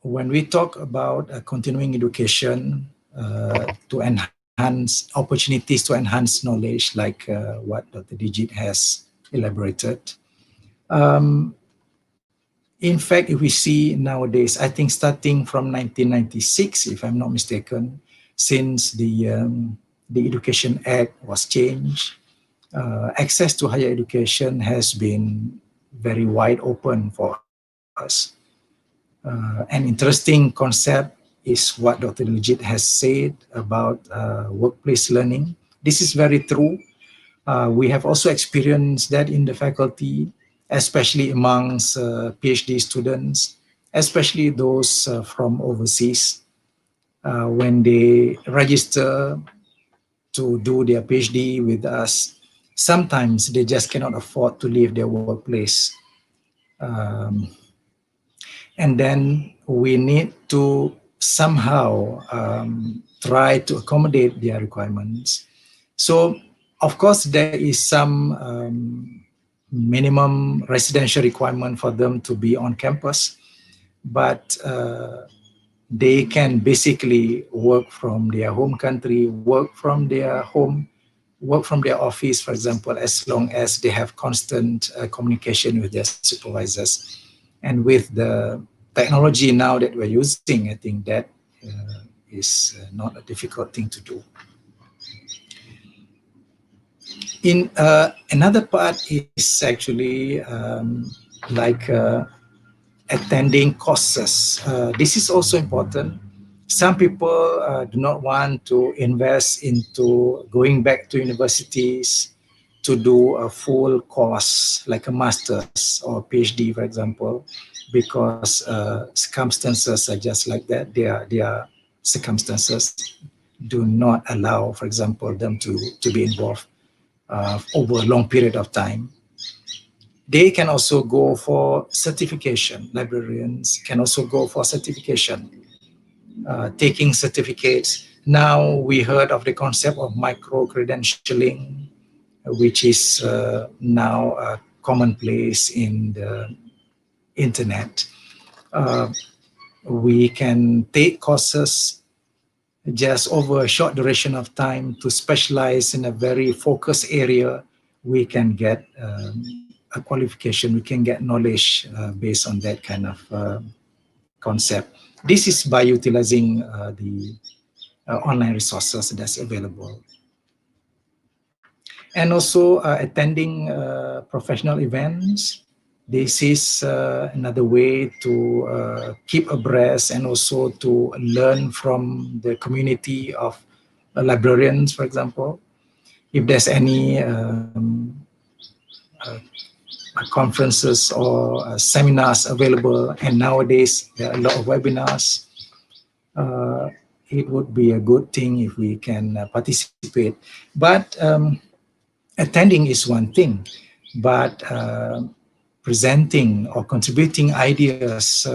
when we talk about continuing education to enhance opportunities to enhance knowledge, like what Dr. Diljit has elaborated. In fact, if we see nowadays, I think starting from 1996, if I'm not mistaken, since the Education Act was changed, access to higher education has been very wide open for us. An interesting concept is what Dr. Diljit has said about workplace learning. This is very true. We have also experienced that in the faculty, especially amongst PhD students, especially those from overseas. When they register to do their PhD with us, sometimes they just cannot afford to leave their workplace. And then we need to somehow try to accommodate their requirements. So, of course, there is some minimum residential requirement for them to be on campus, but they can basically work from their home country, work from their home, work from their office, for example, as long as they have constant communication with their supervisors. And with the technology now that we're using, I think that is not a difficult thing to do. In another part is actually like attending courses. This is also important. Some people do not want to invest into going back to universities to do a full course like a master's or PhD, for example, because circumstances are just like that. Their circumstances do not allow, for example, them to be involved over a long period of time. They can also go for certification. Librarians can also go for certification, taking certificates. Now we heard of the concept of micro-credentialing, which is now commonplace in the internet. We can take courses just over a short duration of time to specialize in a very focused area. We can get a qualification, we can get knowledge based on that kind of concept. This is by utilizing the online resources that's available. And also attending professional events. This is another way to keep abreast and also to learn from the community of librarians, for example. If there's any conferences or seminars available, and nowadays there are a lot of webinars, it would be a good thing if we can participate. But attending is one thing, but presenting or contributing ideas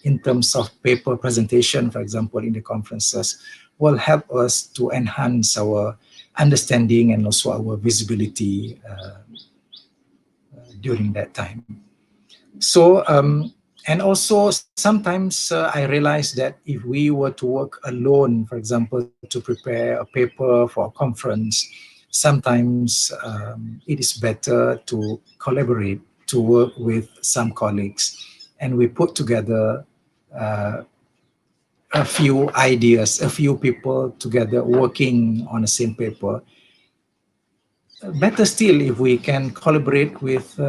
in terms of paper presentation, for example, in the conferences, will help us to enhance our understanding and also our visibility during that time. So, and also sometimes I realize that if we were to work alone, for example, to prepare a paper for a conference, sometimes it is better to collaborate, to work with some colleagues, and we put together a few ideas, a few people together working on the same paper. Better still if we can collaborate with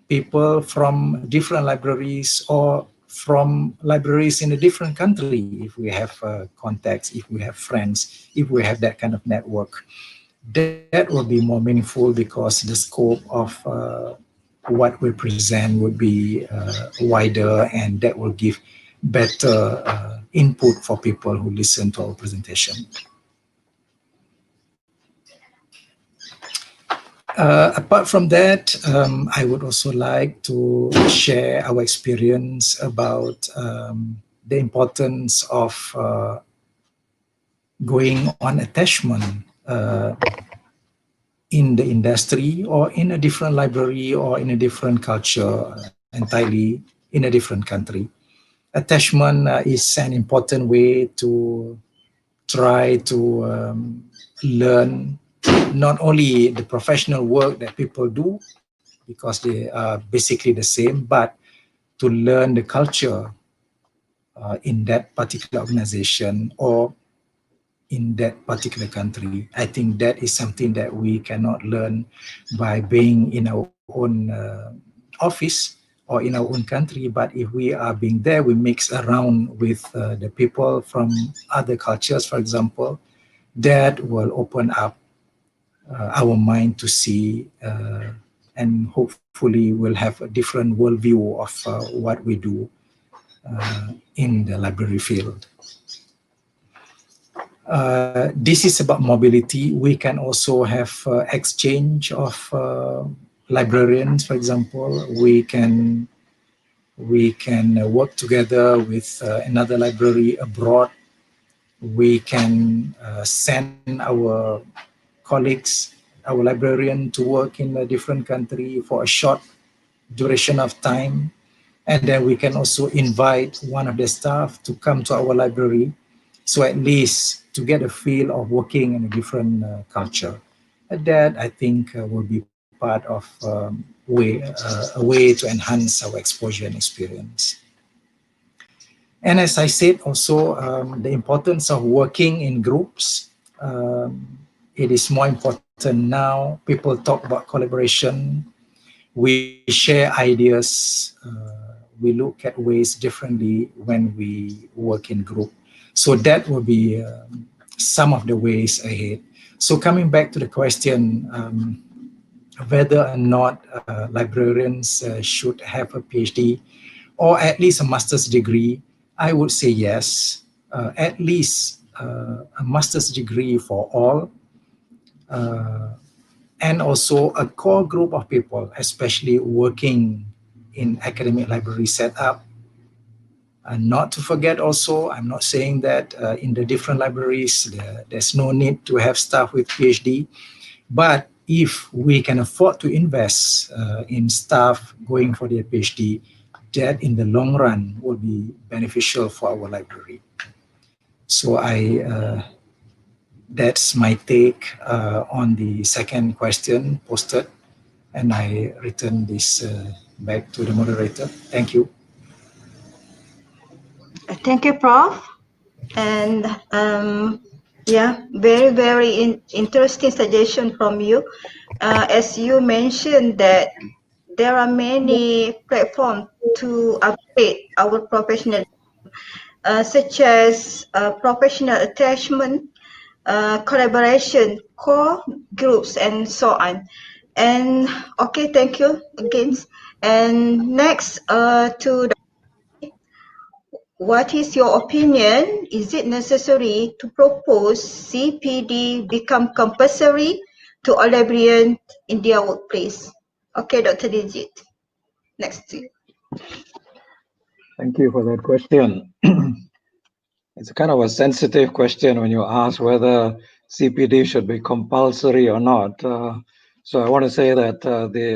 people from different libraries or from libraries in a different country, if we have contacts, if we have friends, if we have that kind of network. That will be more meaningful because the scope of what we present would be wider, and that will give better input for people who listen to our presentation. Apart from that, I would also like to share our experience about the importance of going on attachment in the industry or in a different library or in a different culture, entirely in a different country. Attachment is an important way to try to learn not only the professional work that people do, because they are basically the same, but to learn the culture in that particular organization or in that particular country. I think that is something that we cannot learn by being in our own office or in our own country, but if we are being there, we mix around with the people from other cultures, for example, that will open up our mind to see and hopefully we'll have a different worldview of what we do in the library field. This is about mobility. We can also have exchange of librarians, for example. We can work together with another library abroad. We can send our colleagues, our librarian, to work in a different country for a short duration of time. And then we can also invite one of the staff to come to our library, so at least to get a feel of working in a different culture. That I think will be part of a way to enhance our exposure and experience. And as I said also, the importance of working in groups. It is more important now. People talk about collaboration. We share ideas. We look at ways differently when we work in group. So that will be some of the ways ahead. So coming back to the question, whether or not librarians should have a PhD or at least a master's degree, I would say yes, at least a master's degree for all, and also a core group of people, especially working in academic library setup. And not to forget also, I'm not saying that in the different libraries, there's no need to have staff with PhD, but if we can afford to invest in staff going for their PhD, that in the long run will be beneficial for our library. So that's my take on the second question posted, and I return this back to the moderator. Thank you. Thank you, Prof. And yeah, very interesting suggestion from you. As you mentioned that there are many platforms to upgrade our professional, such as professional attachment, collaboration, core groups, and so on. And okay, thank you again. And next, to what is your opinion? Is it necessary to propose CPD become compulsory to all librarians in their workplace? Okay, Dr. Diljit. Next to you. Thank you for that question. It's kind of a sensitive question when you ask whether CPD should be compulsory or not. So I want to say that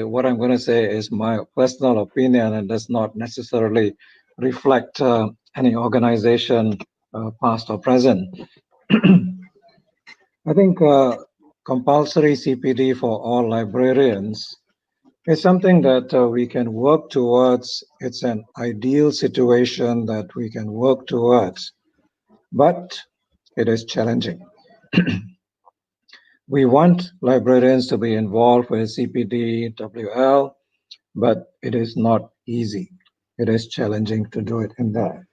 what I'm going to say is my personal opinion and does not necessarily reflect any organization, past or present. I think compulsory CPD for all librarians is something that we can work towards. It's an ideal situation that we can work towards, but it is challenging. We want librarians to be involved with CPD, WL, but it is not easy. It is challenging to do it in there.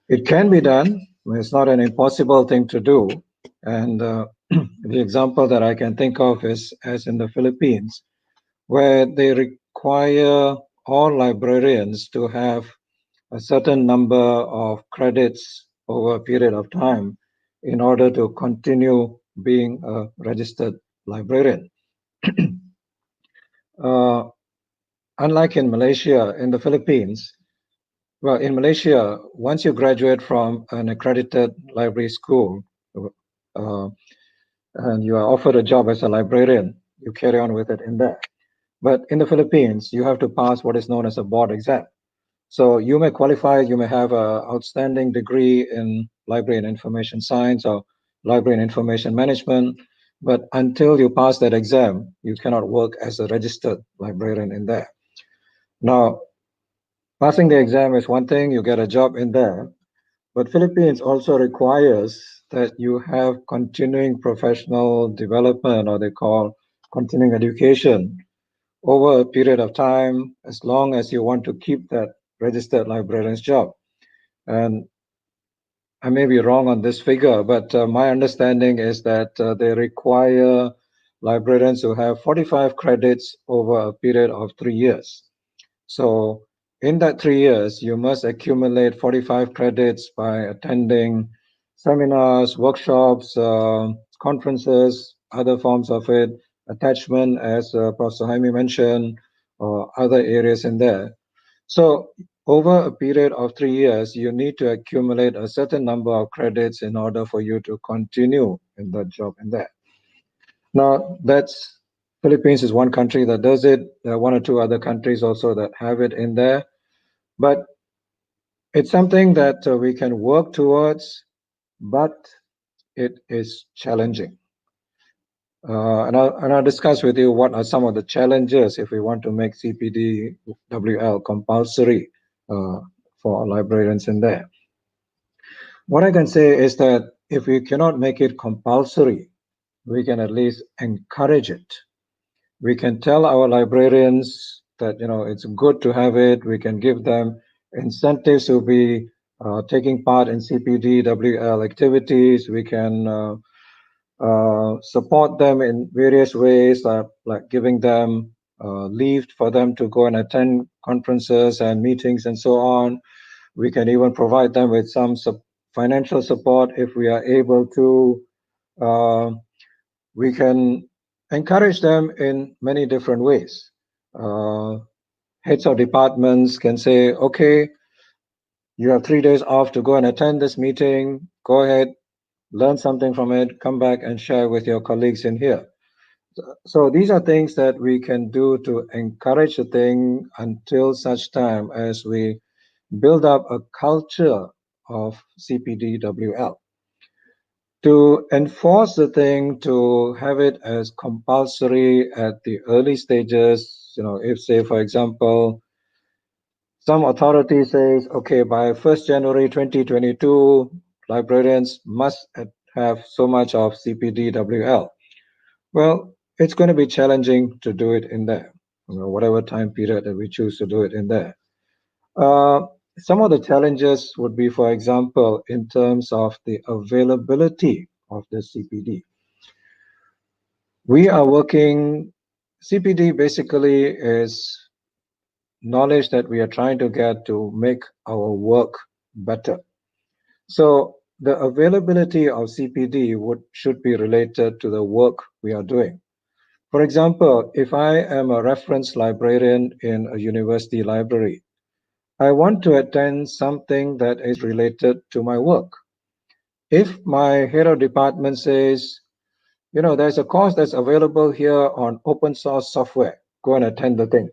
It can be done. It's not an impossible thing to do. And the example that I can think of is as in the Philippines, where they require all librarians to have a certain number of credits over a period of time in order to continue being a registered librarian. Unlike in Malaysia, in the Philippines, well, in Malaysia, once you graduate from an accredited library school and you are offered a job as a librarian, you carry on with it in there. But in the Philippines, you have to pass what is known as a board exam. So you may qualify, you may have an outstanding degree in library and information science or library and information management, but until you pass that exam, you cannot work as a registered librarian in there. Now, passing the exam is one thing, you get a job in there, but Philippines also requires that you have continuing professional development, or they call continuing education, over a period of time, as long as you want to keep that registered librarian's job. And I may be wrong on this figure, but my understanding is that they require librarians to have 45 credits over a period of 3 years. So in that 3 years, you must accumulate 45 credits by attending seminars, workshops, conferences, other forms of it, attachment, as Prof. Sohaimi mentioned, or other areas in there. So over a period of 3 years, you need to accumulate a certain number of credits in order for you to continue in that job in there. Now, that's Philippines is one country that does it. There are one or two other countries also that have it in there. But it's something that we can work towards, but it is challenging. And I'll discuss with you what are some of the challenges if we want to make CPD WL compulsory for librarians in there. What I can say is that if we cannot make it compulsory, we can at least encourage it. We can tell our librarians that it's good to have it. We can give them incentives to be taking part in CPD WL activities. We can support them in various ways, like giving them leave for them to go and attend conferences and meetings and so on. We can even provide them with some financial support if we are able to. We can encourage them in many different ways. Heads of departments can say, okay, you have 3 days off to go and attend this meeting. Go ahead, learn something from it, come back and share with your colleagues in here. So these are things that we can do to encourage the thing until such time as we build up a culture of CPDWL. To enforce the thing, to have it as compulsory at the early stages, if say, for example, some authority says, okay, by 1st January 2022, librarians must have so much of CPDWL. Well, it's going to be challenging to do it in there, whatever time period that we choose to do it in there. Some of the challenges would be, for example, in terms of the availability of the CPD. We are working, CPD basically is knowledge that we are trying to get to make our work better. So the availability of CPD should be related to the work we are doing. For example, if I am a reference librarian in a university library, I want to attend something that is related to my work. If my head of department says, you know, there's a course that's available here on open source software, go and attend the thing.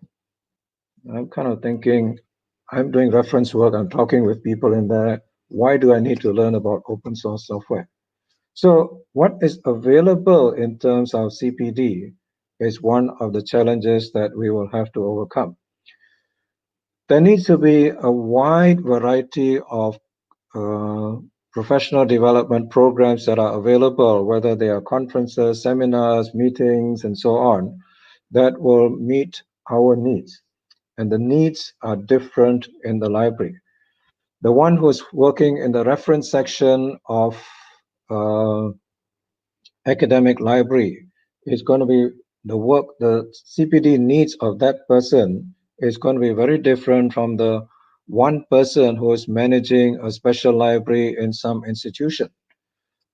I'm kind of thinking, I'm doing reference work, I'm talking with people in there. Why do I need to learn about open source software? So what is available in terms of CPD is one of the challenges that we will have to overcome. There needs to be a wide variety of professional development programs that are available, whether they are conferences, seminars, meetings, and so on, that will meet our needs. And the needs are different in the library. The one who's working in the reference section of academic library is going to be the CPD needs of that person is going to be very different from the one person who is managing a special library in some institution.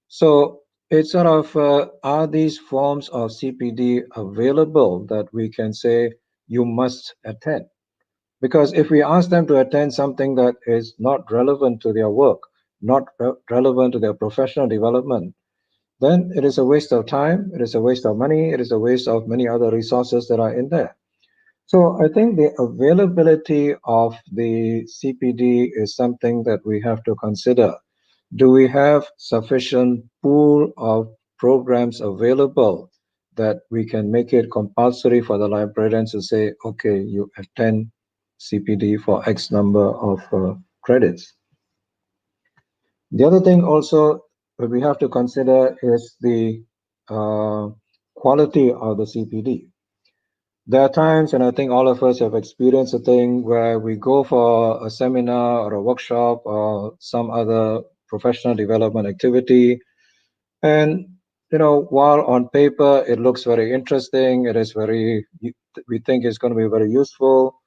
So it's sort of, are these forms of CPD available that we can say you must attend? Because if we ask them to attend something that is not relevant to their work, not relevant to their professional development, then it is a waste of time, it is a waste of money, it is a waste of many other resources that are in there. So I think the availability of the CPD is something that we have to consider. Do we have sufficient pool of programs available that we can make it compulsory for the librarians to say, okay, you attend CPD for X number of credits? The other thing also that we have to consider is the quality of the CPD. There are times, and I think all of us have experienced a thing where we go for a seminar or a workshop or some other professional development activity, and you know, while on paper it looks very interesting, it is very, we think it's going to be very useful.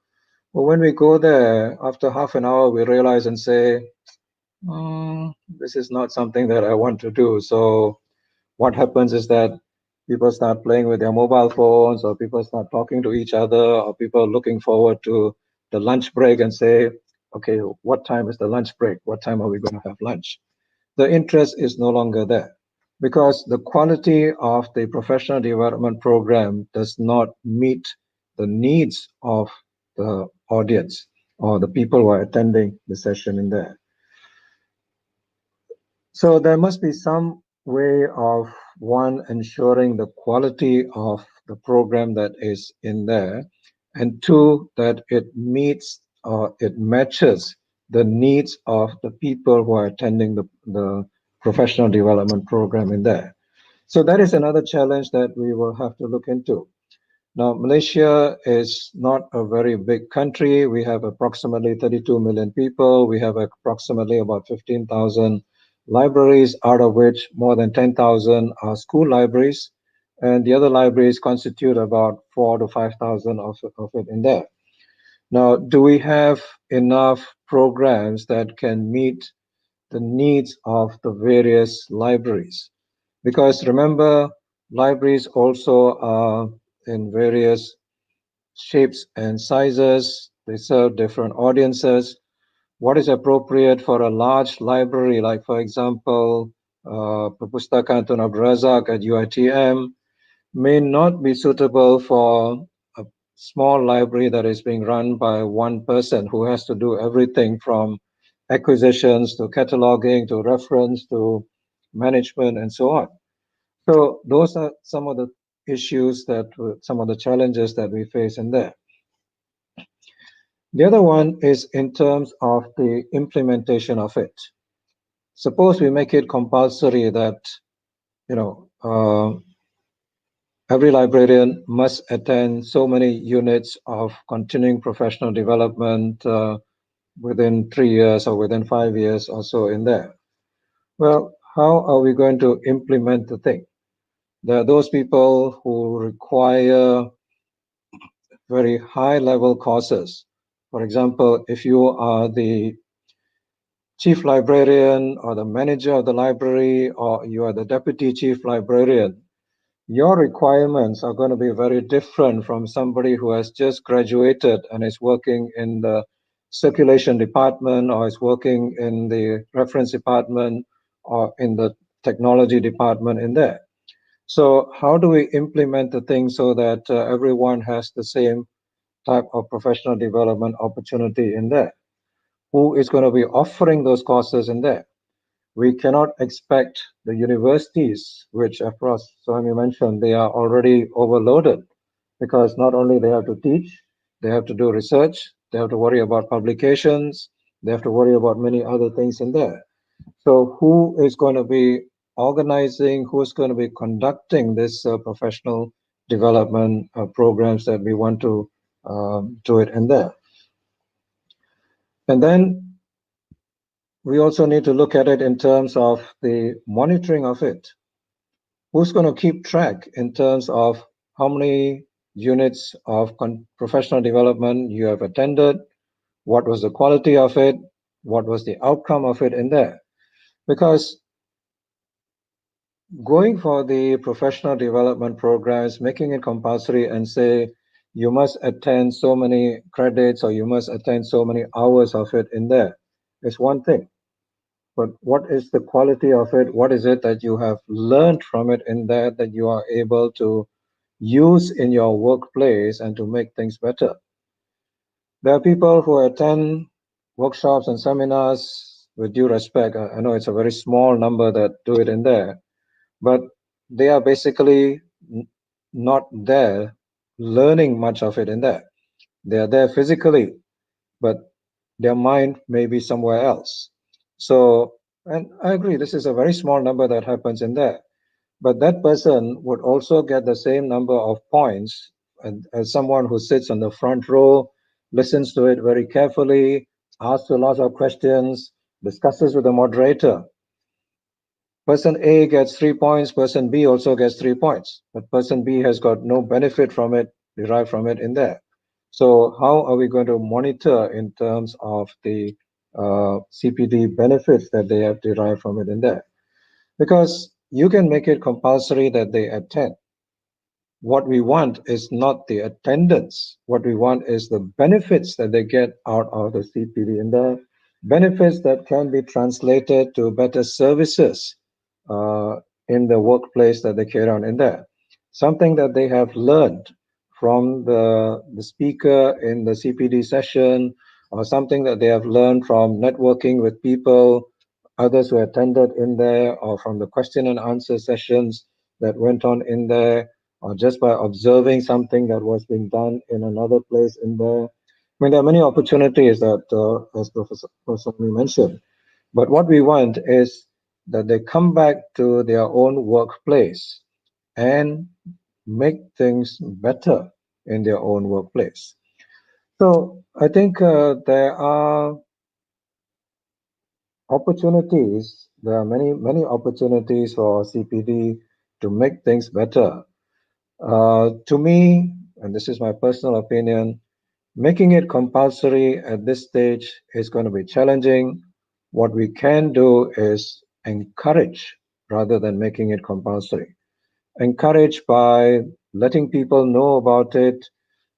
But when we go there, after half an hour, we realize and say, this is not something that I want to do. So what happens is that people start playing with their mobile phones, or people start talking to each other, or people are looking forward to the lunch break and say, okay, what time is the lunch break? What time are we going to have lunch? The interest is no longer there because the quality of the professional development program does not meet the needs of the audience or the people who are attending the session in there. So there must be some way of, one, ensuring the quality of the program that is in there, and two, that it meets or it matches the needs of the people who are attending the professional development program in there. So that is another challenge that we will have to look into. Now, Malaysia is not a very big country. We have approximately 32 million people. We have approximately about 15,000 libraries, out of which more than 10,000 are school libraries. And the other libraries constitute about 4,000 to 5,000 of it in there. Now, do we have enough programs that can meet the needs of the various libraries? Because remember, libraries also are in various shapes and sizes. They serve different audiences. What is appropriate for a large library, like for example, Perpustakaan Tun Abdul Razak at UiTM, may not be suitable for a small library that is being run by one person who has to do everything from acquisitions to cataloging to reference to management and so on. So those are some of the issues that, some of the challenges that we face in there. The other one is in terms of the implementation of it. Suppose we make it compulsory that, you know, every librarian must attend so many units of continuing professional development within 3 years or within 5 years or so in there. Well, how are we going to implement the thing? There are those people who require very high level courses. For example, if you are the chief librarian or the manager of the library, or you are the deputy chief librarian, your requirements are going to be very different from somebody who has just graduated and is working in the circulation department, or is working in the reference department, or in the technology department in there. So how do we implement the thing so that everyone has the same type of professional development opportunity in there? Who is going to be offering those courses in there? We cannot expect the universities, which of course Sohaimi mentioned, they are already overloaded, because not only they have to teach, they have to do research, they have to worry about publications, they have to worry about many other things in there. So who is going to be organizing, who is going to be conducting this professional development programs that we want to do it in there? And then we also need to look at it in terms of the monitoring of it. Who's going to keep track in terms of how many units of professional development you have attended, what was the quality of it, what was the outcome of it in there? Because going for the professional development programs, making it compulsory and say you must attend so many credits or you must attend so many hours of it in there is one thing. But what is the quality of it? What is it that you have learned from it in there that you are able to use in your workplace and to make things better? There are people who attend workshops and seminars, with due respect. I know it's a very small number that do it in there, but they are basically not there learning much of it in there. They are there physically, but their mind may be somewhere else. So, and I agree, this is a very small number that happens in there, but that person would also get the same number of points as someone who sits on the front row, listens to it very carefully, asks a lot of questions, discusses with the moderator. Person A gets 3 points, person B also gets 3 points, but person B has got no benefit from it, derived from it in there. So how are we going to monitor in terms of the CPD benefits that they have derived from it in there? Because you can make it compulsory that they attend. What we want is not the attendance. What we want is the benefits that they get out of the CPD, and the benefits that can be translated to better services in the workplace that they carry on in there. Something that they have learned from the speaker in the CPD session, or something that they have learned from networking with people, others who attended in there, or from the question and answer sessions that went on in there, or just by observing something that was being done in another place in there. I mean, there are many opportunities that, as Professor mentioned, but what we want is that they come back to their own workplace and make things better in their own workplace. So I think there are opportunities. There are many opportunities for CPD to make things better. To me, and this is my personal opinion, making it compulsory at this stage is going to be challenging. What we can do is encourage rather than making it compulsory. Encourage by letting people know about it,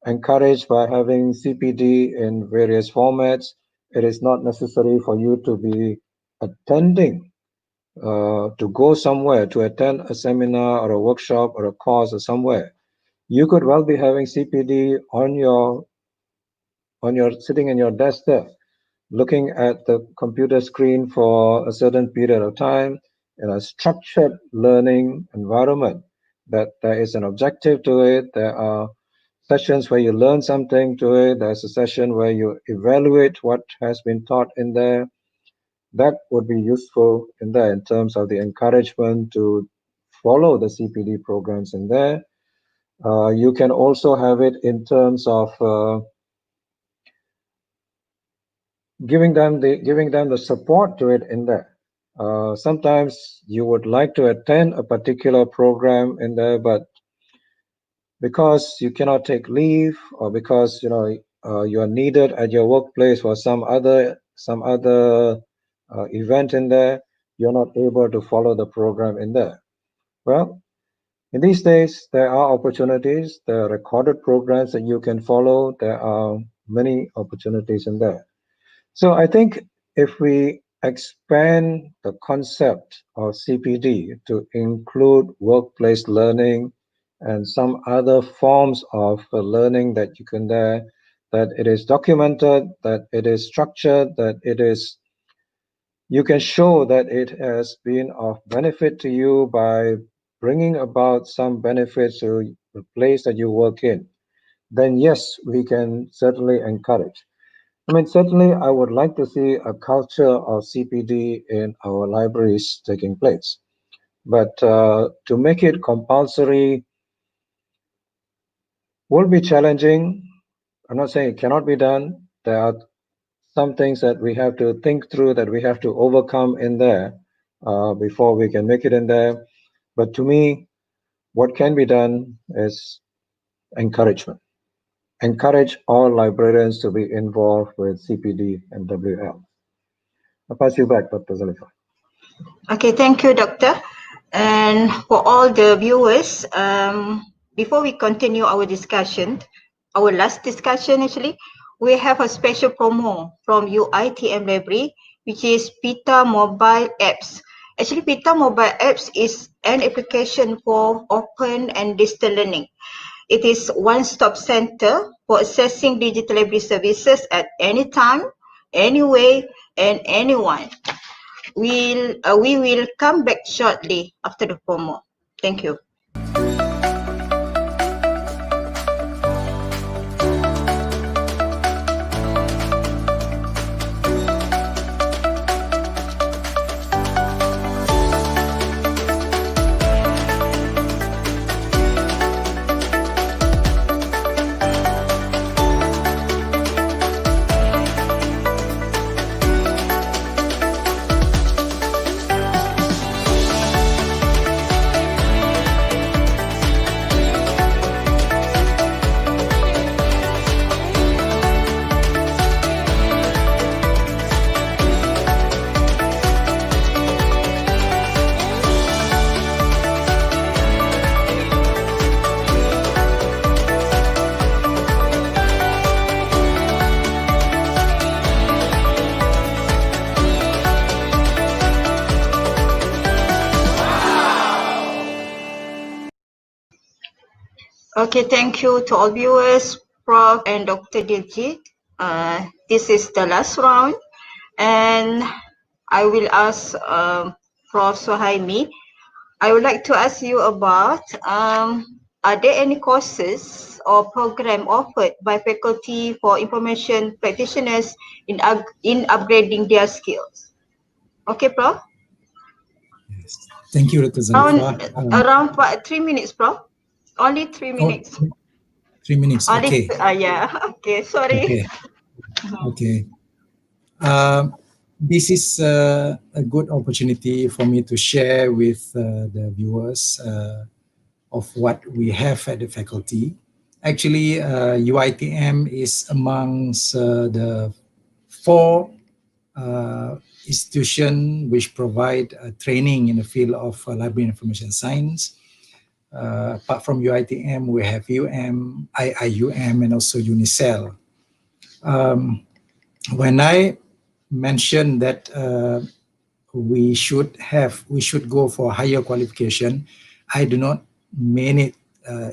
encourage by having CPD in various formats. It is not necessary for you to be attending, to go somewhere, to attend a seminar or a workshop or a course or somewhere. You could well be having CPD on your sitting in your desk there, looking at the computer screen for a certain period of time in a structured learning environment, that there is an objective to it. There are sessions where you learn something to it. There's a session where you evaluate what has been taught in there. That would be useful in there in terms of the encouragement to follow the CPD programs in there. You can also have it in terms of giving them the support to it in there. Sometimes you would like to attend a particular program in there, but because you cannot take leave, or because you are needed at your workplace for some other event in there, you're not able to follow the program in there. Well, In these days, there are opportunities, there are recorded programs that you can follow, there are many opportunities in there. So I think if we expand the concept of CPD to include workplace learning and some other forms of learning that you can there, that it is documented, that it is structured, that it is, you can show that it has been of benefit to you by bringing about some benefits to the place that you work in, then yes, we can certainly encourage. I mean, certainly I would like to see a culture of CPD in our libraries taking place. But to make it compulsory will be challenging. I'm not saying it cannot be done. There are some things that we have to think through, that we have to overcome in there before we can make it in there. But to me, what can be done is encouragement. Encourage all librarians to be involved with CPD and WL. I'll pass you back, Dr. Zalifah. Okay, thank you, Doctor. And for all the viewers, before we continue our discussion, our last discussion actually, we have a special promo from UiTM Library, which is PTAR Mobile Apps. Actually, PTAR Mobile Apps is an application for open and distance learning. It is one-stop center for accessing digital library services at any time, anywhere, and anyone. We will come back shortly after the promo. Thank you. Okay, thank you to all viewers, Prof and Dr. Diljit. This is the last round, and I will ask Prof Sohaimi. I would like to ask you about are there any courses or program offered by faculty for information practitioners in upgrading their skills? Okay, Prof. Yes. Thank you, Dr. Zalifah. Around 3 minutes, Prof. Only 3 minutes. 3 minutes. Okay. Yeah. Okay. Sorry. Okay. Okay. This is a good opportunity for me to share with the viewers of what we have at the faculty. Actually, UiTM is amongst the 4 institutions which provide training in the field of library information science. Apart from UiTM, we have IIUM, and also UNICEL. When I mentioned that we should go for higher qualification, I do not mean it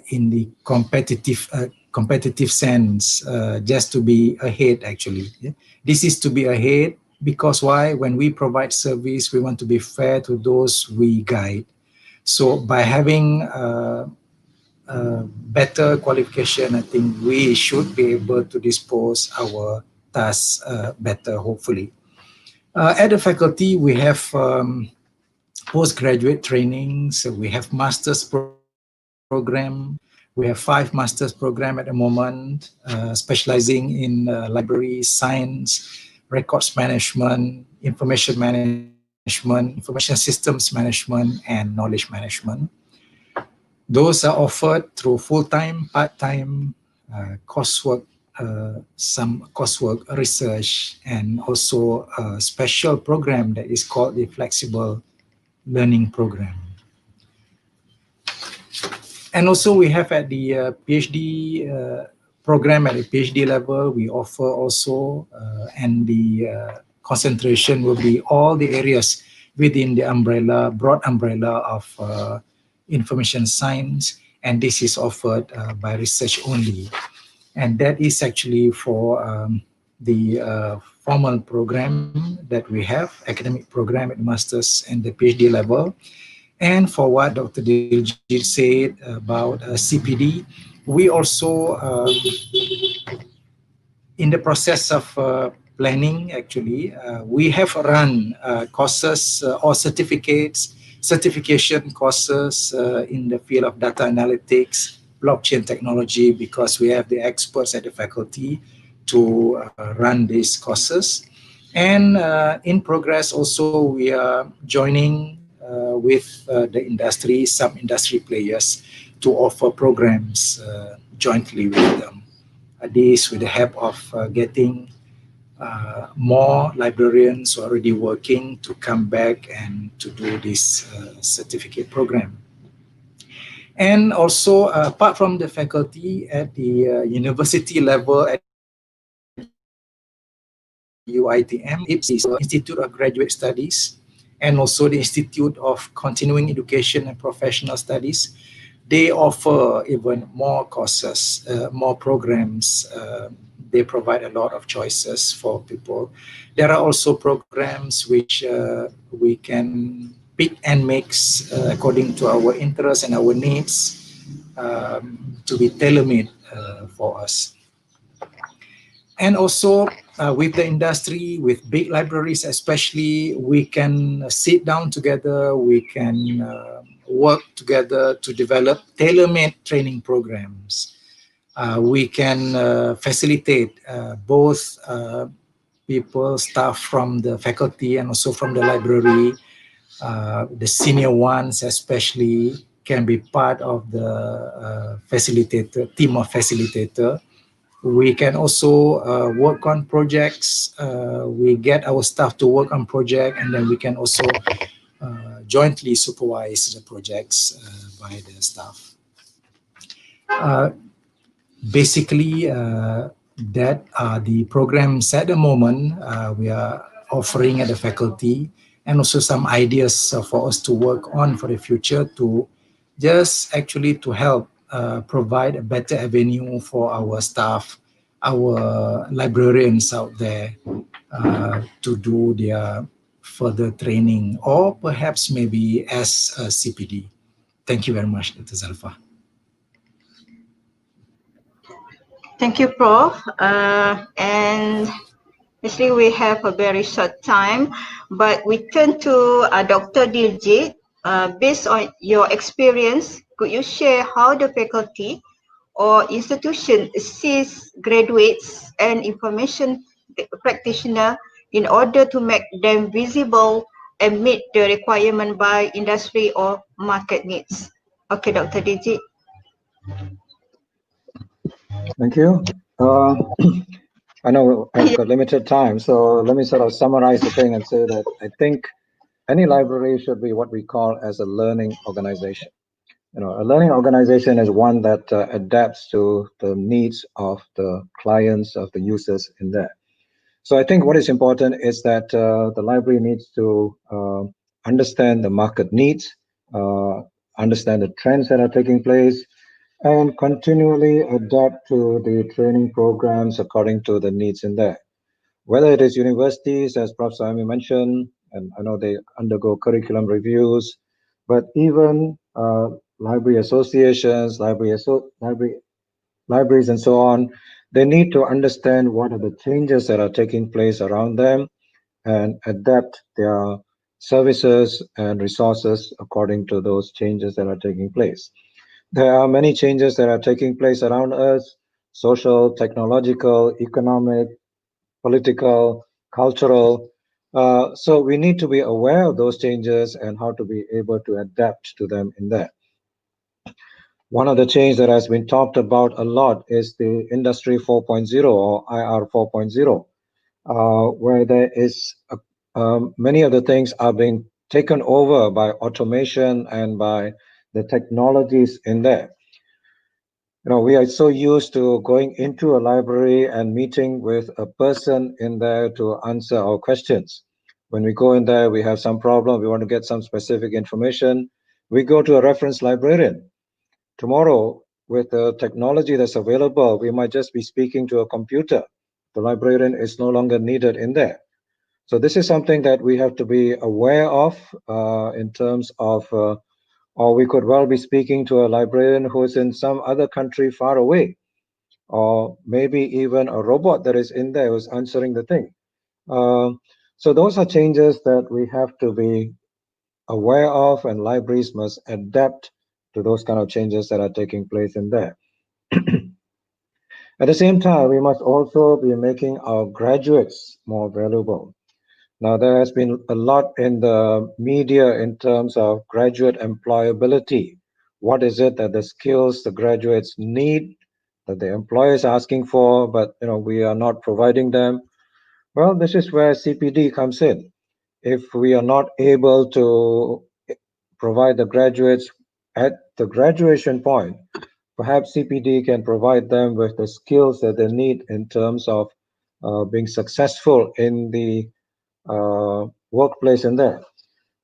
in the competitive sense, just to be ahead. Actually, this is to be ahead because why? When we provide service, we want to be fair to those we guide. So by having better qualification, I think we should be able to dispose our tasks better, hopefully. At the faculty, we have postgraduate training, so we have master's program. We have 5 master's program at the moment, specializing in library science, records management, information systems management, and knowledge management. Those are offered through full-time, part-time coursework, some coursework, research, and also a special program that is called the Flexible Learning Program. And also we have at the PhD program at the PhD level, we offer also, and the concentration will be all the areas within the umbrella, broad umbrella of information science, and this is offered by research only. And that is actually for the formal program that we have, academic program at master's and the PhD level. And for what Dr. Diljit said about CPD, we also in the process of planning, actually, we have run courses or certification courses in the field of data analytics, blockchain technology, because we have the experts at the faculty to run these courses. And in progress also, we are joining with the industry, some industry players to offer programs jointly with them. This with the help of getting more librarians already working to come back and to do this certificate program. And also, apart from the faculty at the university level at UiTM, it's the Institute of Graduate Studies and also the Institute of Continuing Education and Professional Studies. They offer even more courses, more programs. They provide a lot of choices for people. There are also programs which we can pick and mix according to our interests and our needs to be tailor-made for us. And also with the industry, with big libraries especially, we can sit down together, we can work together to develop tailor-made training programs. We can facilitate both people, staff from the faculty and also from the library. The senior ones especially can be part of the facilitator, team of facilitator. We can also work on projects. We get our staff to work on project, and then we can also jointly supervise the projects by the staff. Basically, that are the programs at the moment we are offering at the faculty, and also some ideas for us to work on for the future to just actually to help provide a better avenue for our staff, our librarians out there to do their further training or perhaps maybe as a CPD. Thank you very much, Dr. Zalifah. Thank you, Prof. And actually, we have a very short time, but we turn to Dr. Diljit. Based on your experience, could you share how the faculty or institution assists graduates and information practitioner in order to make them visible and meet the requirement by industry or market needs? Okay, Dr. Diljit. Thank you. I know I've got limited time, so let me sort of summarize the thing and say that I think any library should be what we call as a learning organization. You know, a learning organization is one that adapts to the needs of the clients, of the users in there. So I think what is important is that the library needs to understand the market needs, understand the trends that are taking place, and continually adapt to the training programs according to the needs in there. Whether it is universities, as Prof. Sohaimi mentioned, and I know they undergo curriculum reviews, but even library associations, libraries and so on, they need to understand what are the changes that are taking place around them and adapt their services and resources according to those changes that are taking place. There are many changes that are taking place around us: social, technological, economic, political, cultural. So we need to be aware of those changes and how to be able to adapt to them in there. One of the changes that has been talked about a lot is the Industry 4.0 or IR 4.0, where there is many of the things are being taken over by automation and by the technologies in there. We are so used to going into a library and meeting with a person in there to answer our questions. When we go in there, we have some problem, we want to get some specific information, we go to a reference librarian. Tomorrow, with the technology that's available, we might just be speaking to a computer. The librarian is no longer needed in there. So this is something that we have to be aware of in terms of or we could well be speaking to a librarian who's in some other country far away, or maybe even a robot that is in there who's answering the thing. So those are changes that we have to be aware of, and libraries must adapt to those kind of changes that are taking place in there. At the same time, we must also be making our graduates more valuable. Now, there has been a lot in the media in terms of graduate employability. What is it that the skills the graduates need, that the employer is asking for, but we are not providing them? Well, this is where CPD comes in. If we are not able to provide the graduates at the graduation point, perhaps CPD can provide them with the skills that they need in terms of being successful in the workplace in there.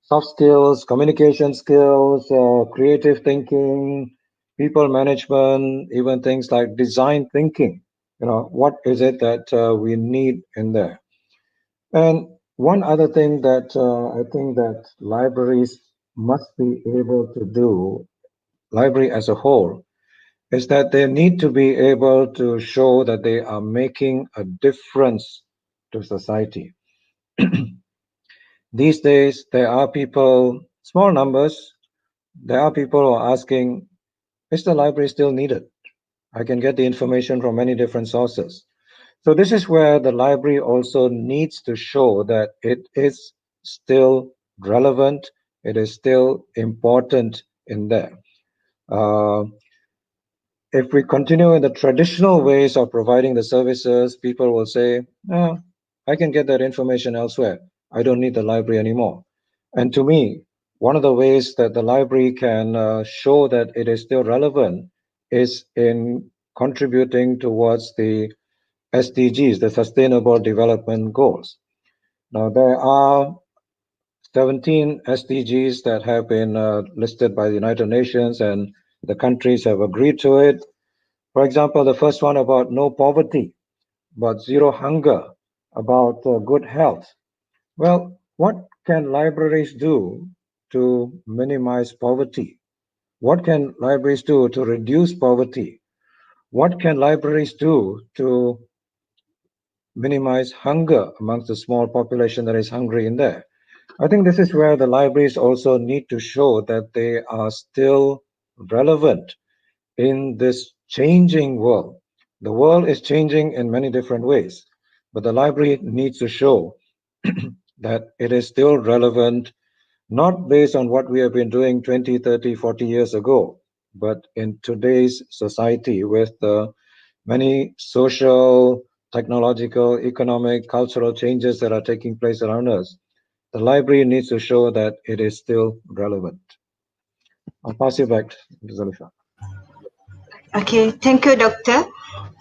Soft skills, communication skills, creative thinking, people management, even things like design thinking. What is it that we need in there? And one other thing that I think that libraries must be able to do, library as a whole, is that they need to be able to show that they are making a difference to society. These days, there are people, small numbers, there are people who are asking, is the library still needed? I can get the information from many different sources. So this is where the library also needs to show that it is still relevant, it is still important in there. If we continue in the traditional ways of providing the services, people will say, oh, I can get that information elsewhere. I don't need the library anymore. And to me, one of the ways that the library can show that it is still relevant is in contributing towards the SDGs, the Sustainable Development Goals. Now, there are 17 SDGs that have been listed by the United Nations, and the countries have agreed to it. For example, the first one about no poverty, about zero hunger, about good health. Well, what can libraries do to minimize poverty? What can libraries do to reduce poverty? What can libraries do to minimize hunger amongst the small population that is hungry in there? I think this is where the libraries also need to show that they are still relevant in this changing world. The world is changing in many different ways, but the library needs to show that it is still relevant, not based on what we have been doing 20, 30, 40 years ago, but in today's society with many social, technological, economic, cultural changes that are taking place around us. The library needs to show that it is still relevant. I'll pass you back to Zalifah. Okay, thank you, Doctor.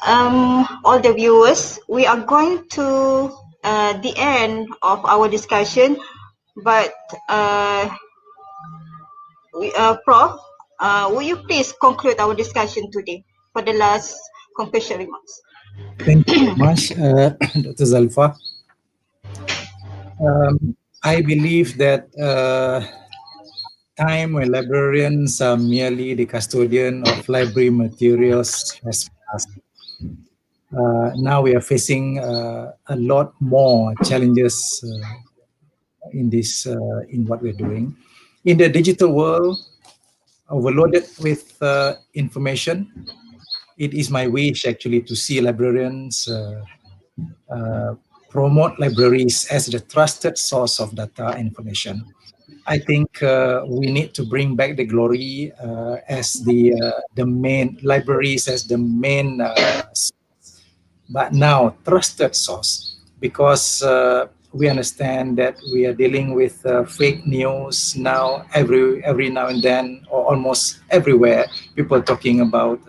All the viewers, we are going to the end of our discussion, but Prof, will you please conclude our discussion today for the last conclusion remarks? Thank you very much, Dr. Zalifah. I believe that time when librarians are merely the custodian of library materials has passed. Now we are facing a lot more challenges in what we're doing. In the digital world, overloaded with information, it is my wish actually to see librarians promote libraries as the trusted source of data and information. I think we need to bring back the glory as the main libraries as the main, but now trusted source, because we understand that we are dealing with fake news now every now and then, or almost everywhere. People talking about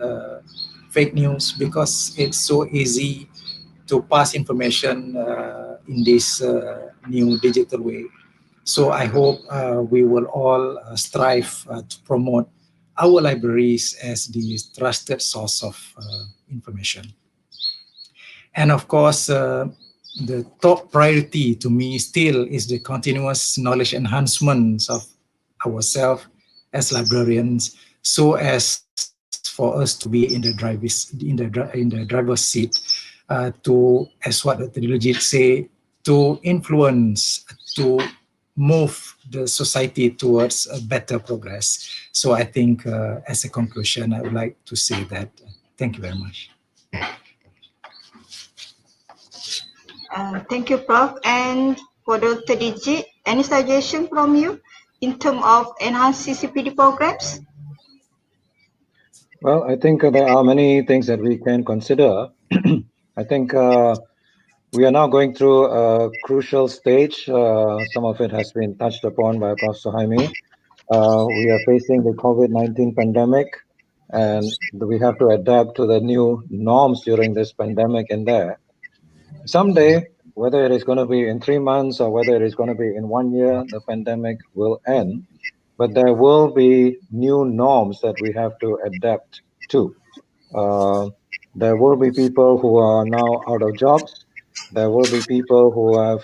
fake news, because it's so easy to pass information in this new digital way. So I hope we will all strive to promote our libraries as the trusted source of information. And of course, the top priority to me still is the continuous knowledge enhancements of ourselves as librarians, so as for us to be in the driver's seat, to, as what Dr. Diljit say, to influence, to move the society towards a better progress. So I think, as a conclusion, I would like to say that. Thank you very much. Thank you, Prof. And for Dr. Diljit, any suggestion from you in terms of enhanced CCPD programs? Well, I think there are many things that we can consider. I think we are now going through a crucial stage. Some of it has been touched upon by Prof. Sohaimi. We are facing the COVID-19 pandemic, and we have to adapt to the new norms during this pandemic in there. Someday, whether it is going to be in 3 months or whether it is going to be in 1 year, the pandemic will end. But there will be new norms that we have to adapt to. There will be people who are now out of jobs. There will be people who have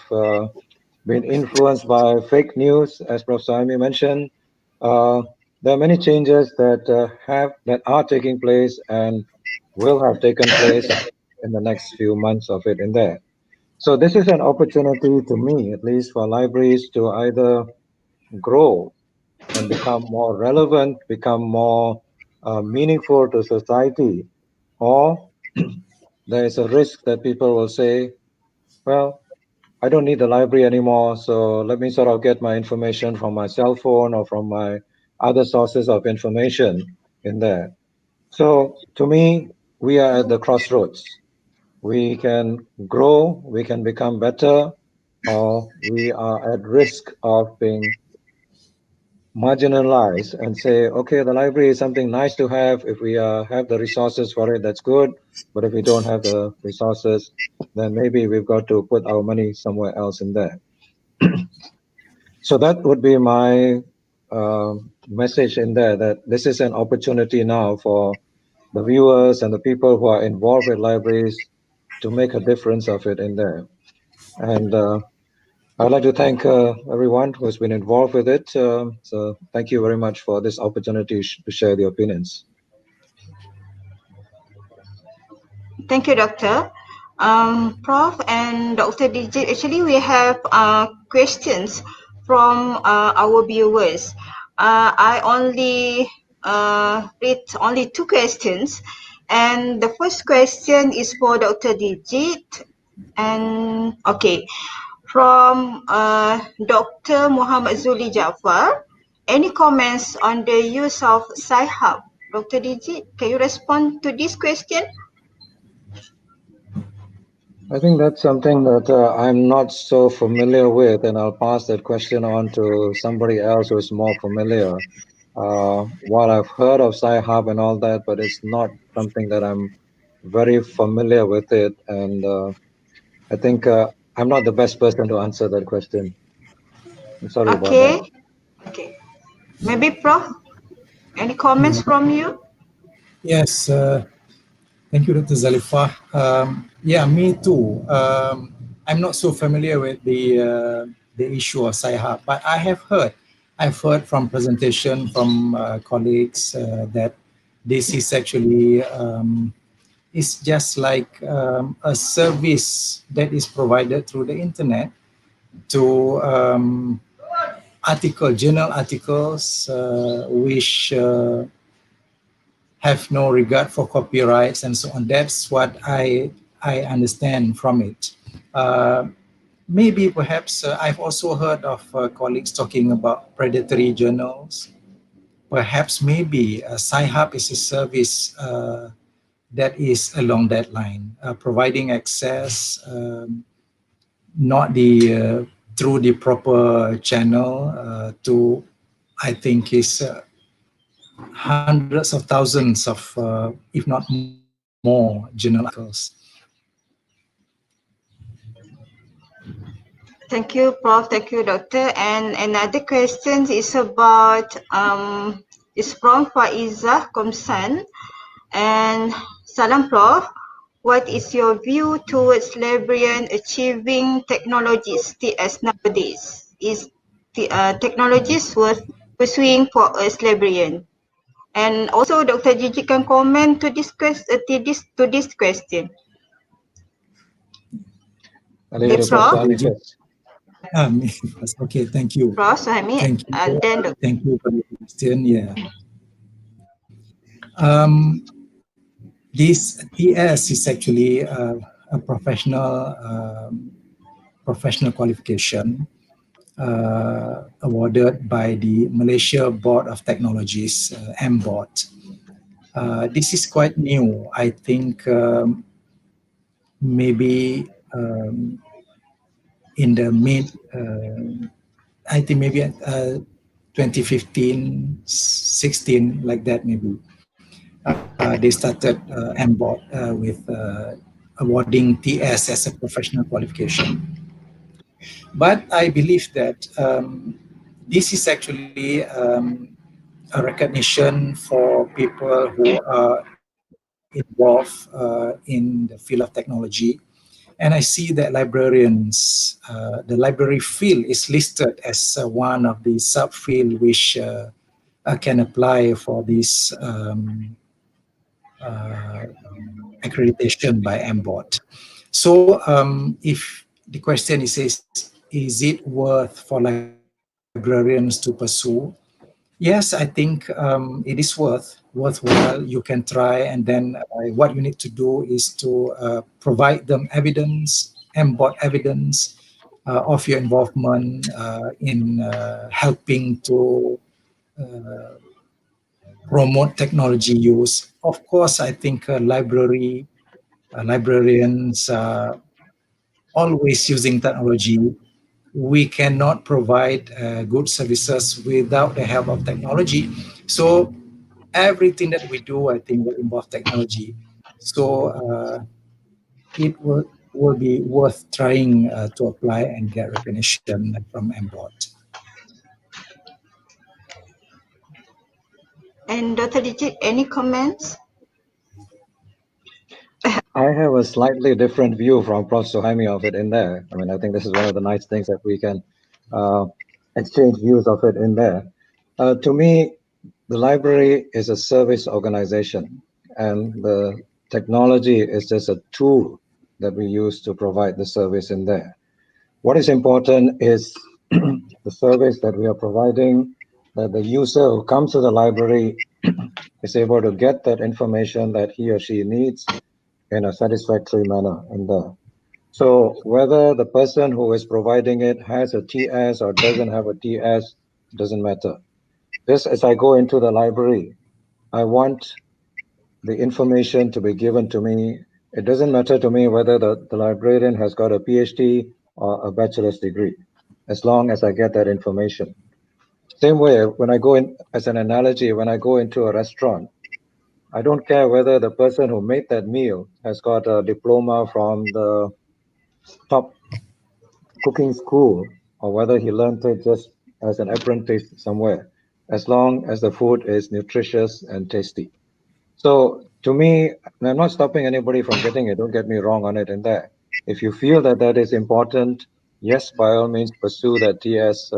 been influenced by fake news, as Prof. Saimi mentioned. There are many changes that are taking place and will have taken place in the next few months of it in there. So this is an opportunity to me, at least for libraries, to either grow and become more relevant, become more meaningful to society, or there is a risk that people will say, well, I don't need the library anymore, so let me sort of get my information from my cell phone or from my other sources of information in there. So to me, we are at the crossroads. We can grow, we can become better, or we are at risk of being marginalized and say, okay, the library is something nice to have. If we have the resources for it, that's good. But if we don't have the resources, then maybe we've got to put our money somewhere else in there. So that would be my message in there, that this is an opportunity now for the viewers and the people who are involved with libraries to make a difference of it in there. And I'd like to thank everyone who has been involved with it. So thank you very much for this opportunity to share the opinions. Thank you, Doctor. Prof and Dr. Diljit, actually we have questions from our viewers. I only read only 2 questions, and the first question is for Dr. Diljit. And okay, from Dr. Muhammad Zuli Jafar, any comments on the use of Sci-Hub? Dr. Diljit, can you respond to this question? I think that's something that I'm not so familiar with, and I'll pass that question on to somebody else who is more familiar. While I've heard of Sci-Hub and all that, but it's not something that I'm very familiar with it, and I think I'm not the best person to answer that question. I'm sorry about that. Okay, okay. Maybe Prof, any comments Yeah. from you? Yes, thank you, Dr. Zalifah. Yeah, me too. I'm not so familiar with the issue of Sci-Hub, but I've heard from presentation from colleagues that this is actually it's just like a service that is provided through the internet to journal articles which have no regard for copyrights and so on. That's what I understand from it. Maybe perhaps I've also heard of colleagues talking about predatory journals. Perhaps maybe Sci-Hub is a service that is along that line, providing access, not through the proper channel to, I think, is hundreds of thousands of, if not more, more journal articles. Thank you, Prof. Thank you, Doctor. And another question is about is from Faizah Komsan. And Salam, Prof. What is your view towards librarian achieving technologies TS nowadays? Is the technologies worth pursuing for us librarian? And also, Dr. Diljit can comment to this question. Okay, Alif Prof. Sohaimi first. Me first. Okay, thank you. Prof. Sohaimi, Thank you. then Dr. Thank you for the question. Yeah. This TS is actually a professional qualification awarded by the Malaysia Board of Technologies, MBOT. This is quite new. I think maybe in the I think maybe 2015, 16, like that maybe. They started MBOT with awarding TS as a professional qualification. But I believe that this is actually a recognition for people who are involved in the field of technology. And I see that librarians, the library field is listed as one of the subfield which can apply for this accreditation by MBOT. So if the question is it worth for librarians to pursue? Yes, I think it is worthwhile. You can try, and then what you need to do is to provide them evidence, MBOT evidence of your involvement in helping to promote technology use. Of course, I think librarians are always using technology. We cannot provide good services without the help of technology. So everything that we do, I think, will involve technology. So it will be worth trying to apply and get recognition from MBOT. And Dr. Diljit, any comments? I have a slightly different view from Prof. Sohaimi of it in there. I mean, I think this is one of the nice things that we can exchange views of it in there. To me, the library is a service organization, and the technology is just a tool that we use to provide the service in there. What is important is the service that we are providing, that the user who comes to the library is able to get that information that he or she needs in a satisfactory manner in there. So whether the person who is providing it has a TS or doesn't have a TS, doesn't matter. Just as I go into the library, I want the information to be given to me. It doesn't matter to me whether the librarian has got a PhD or a bachelor's degree, as long as I get that information. Same way, when I go in, as an analogy, when I go into a restaurant, I don't care whether the person who made that meal has got a diploma from the top cooking school or whether he learned it just as an apprentice somewhere, as long as the food is nutritious and tasty. So to me, and I'm not stopping anybody from getting it, don't get me wrong on it and that. If you feel that that is important, yes, by all means pursue that TS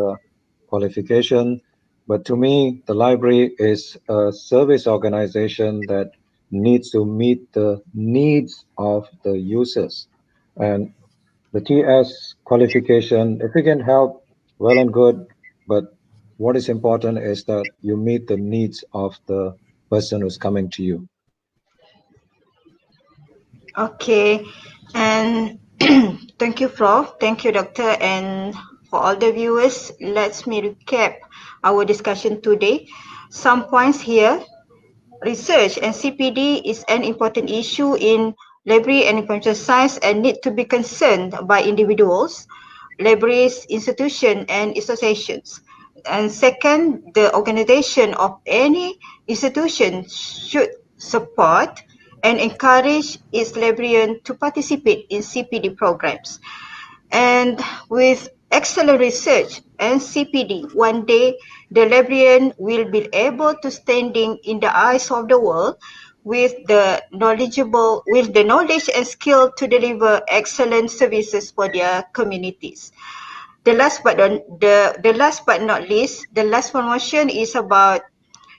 qualification. But to me, the library is a service organization that needs to meet the needs of the users. And the TS qualification, if we can help, well and good, but what is important is that you meet the needs of the person who's coming to you. Okay, and thank you, Prof. Thank you, Doctor. And for all the viewers, let me recap our discussion today. Some points here. Research and CPD is an important issue in library and information science and need to be concerned by individuals, libraries, institutions and associations. And second, the organization of any institution should support and encourage its librarian to participate in CPD programs. And with excellent research and CPD, one day the librarian will be able to standing in the eyes of the world with the knowledge and skill to deliver excellent services for their communities. The last but not least, the last promotion is about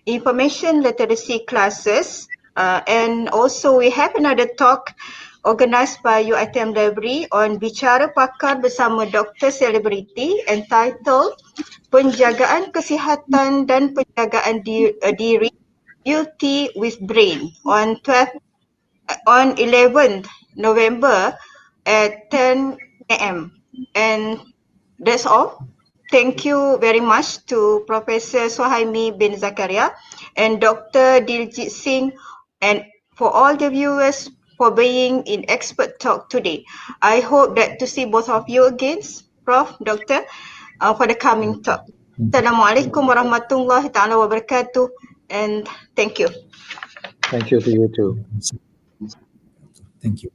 information literacy classes, and also we have another talk organised by UiTM Library on bicara pakar bersama doktor selebriti entitled Penjagaan Kesihatan dan Penjagaan Diri Beauty with Brain on 11th November at 10 a.m. And that's all. Thank you very much to Professor Sohaimi bin Zakaria and Dr. Diljit Singh, and for all the viewers for being in expert talk today. I hope that to see both of you again, Prof, Doctor, for the coming talk. Assalamualaikum warahmatullahi taala wabarakatuh, and thank you. Thank you to you too. Thank you.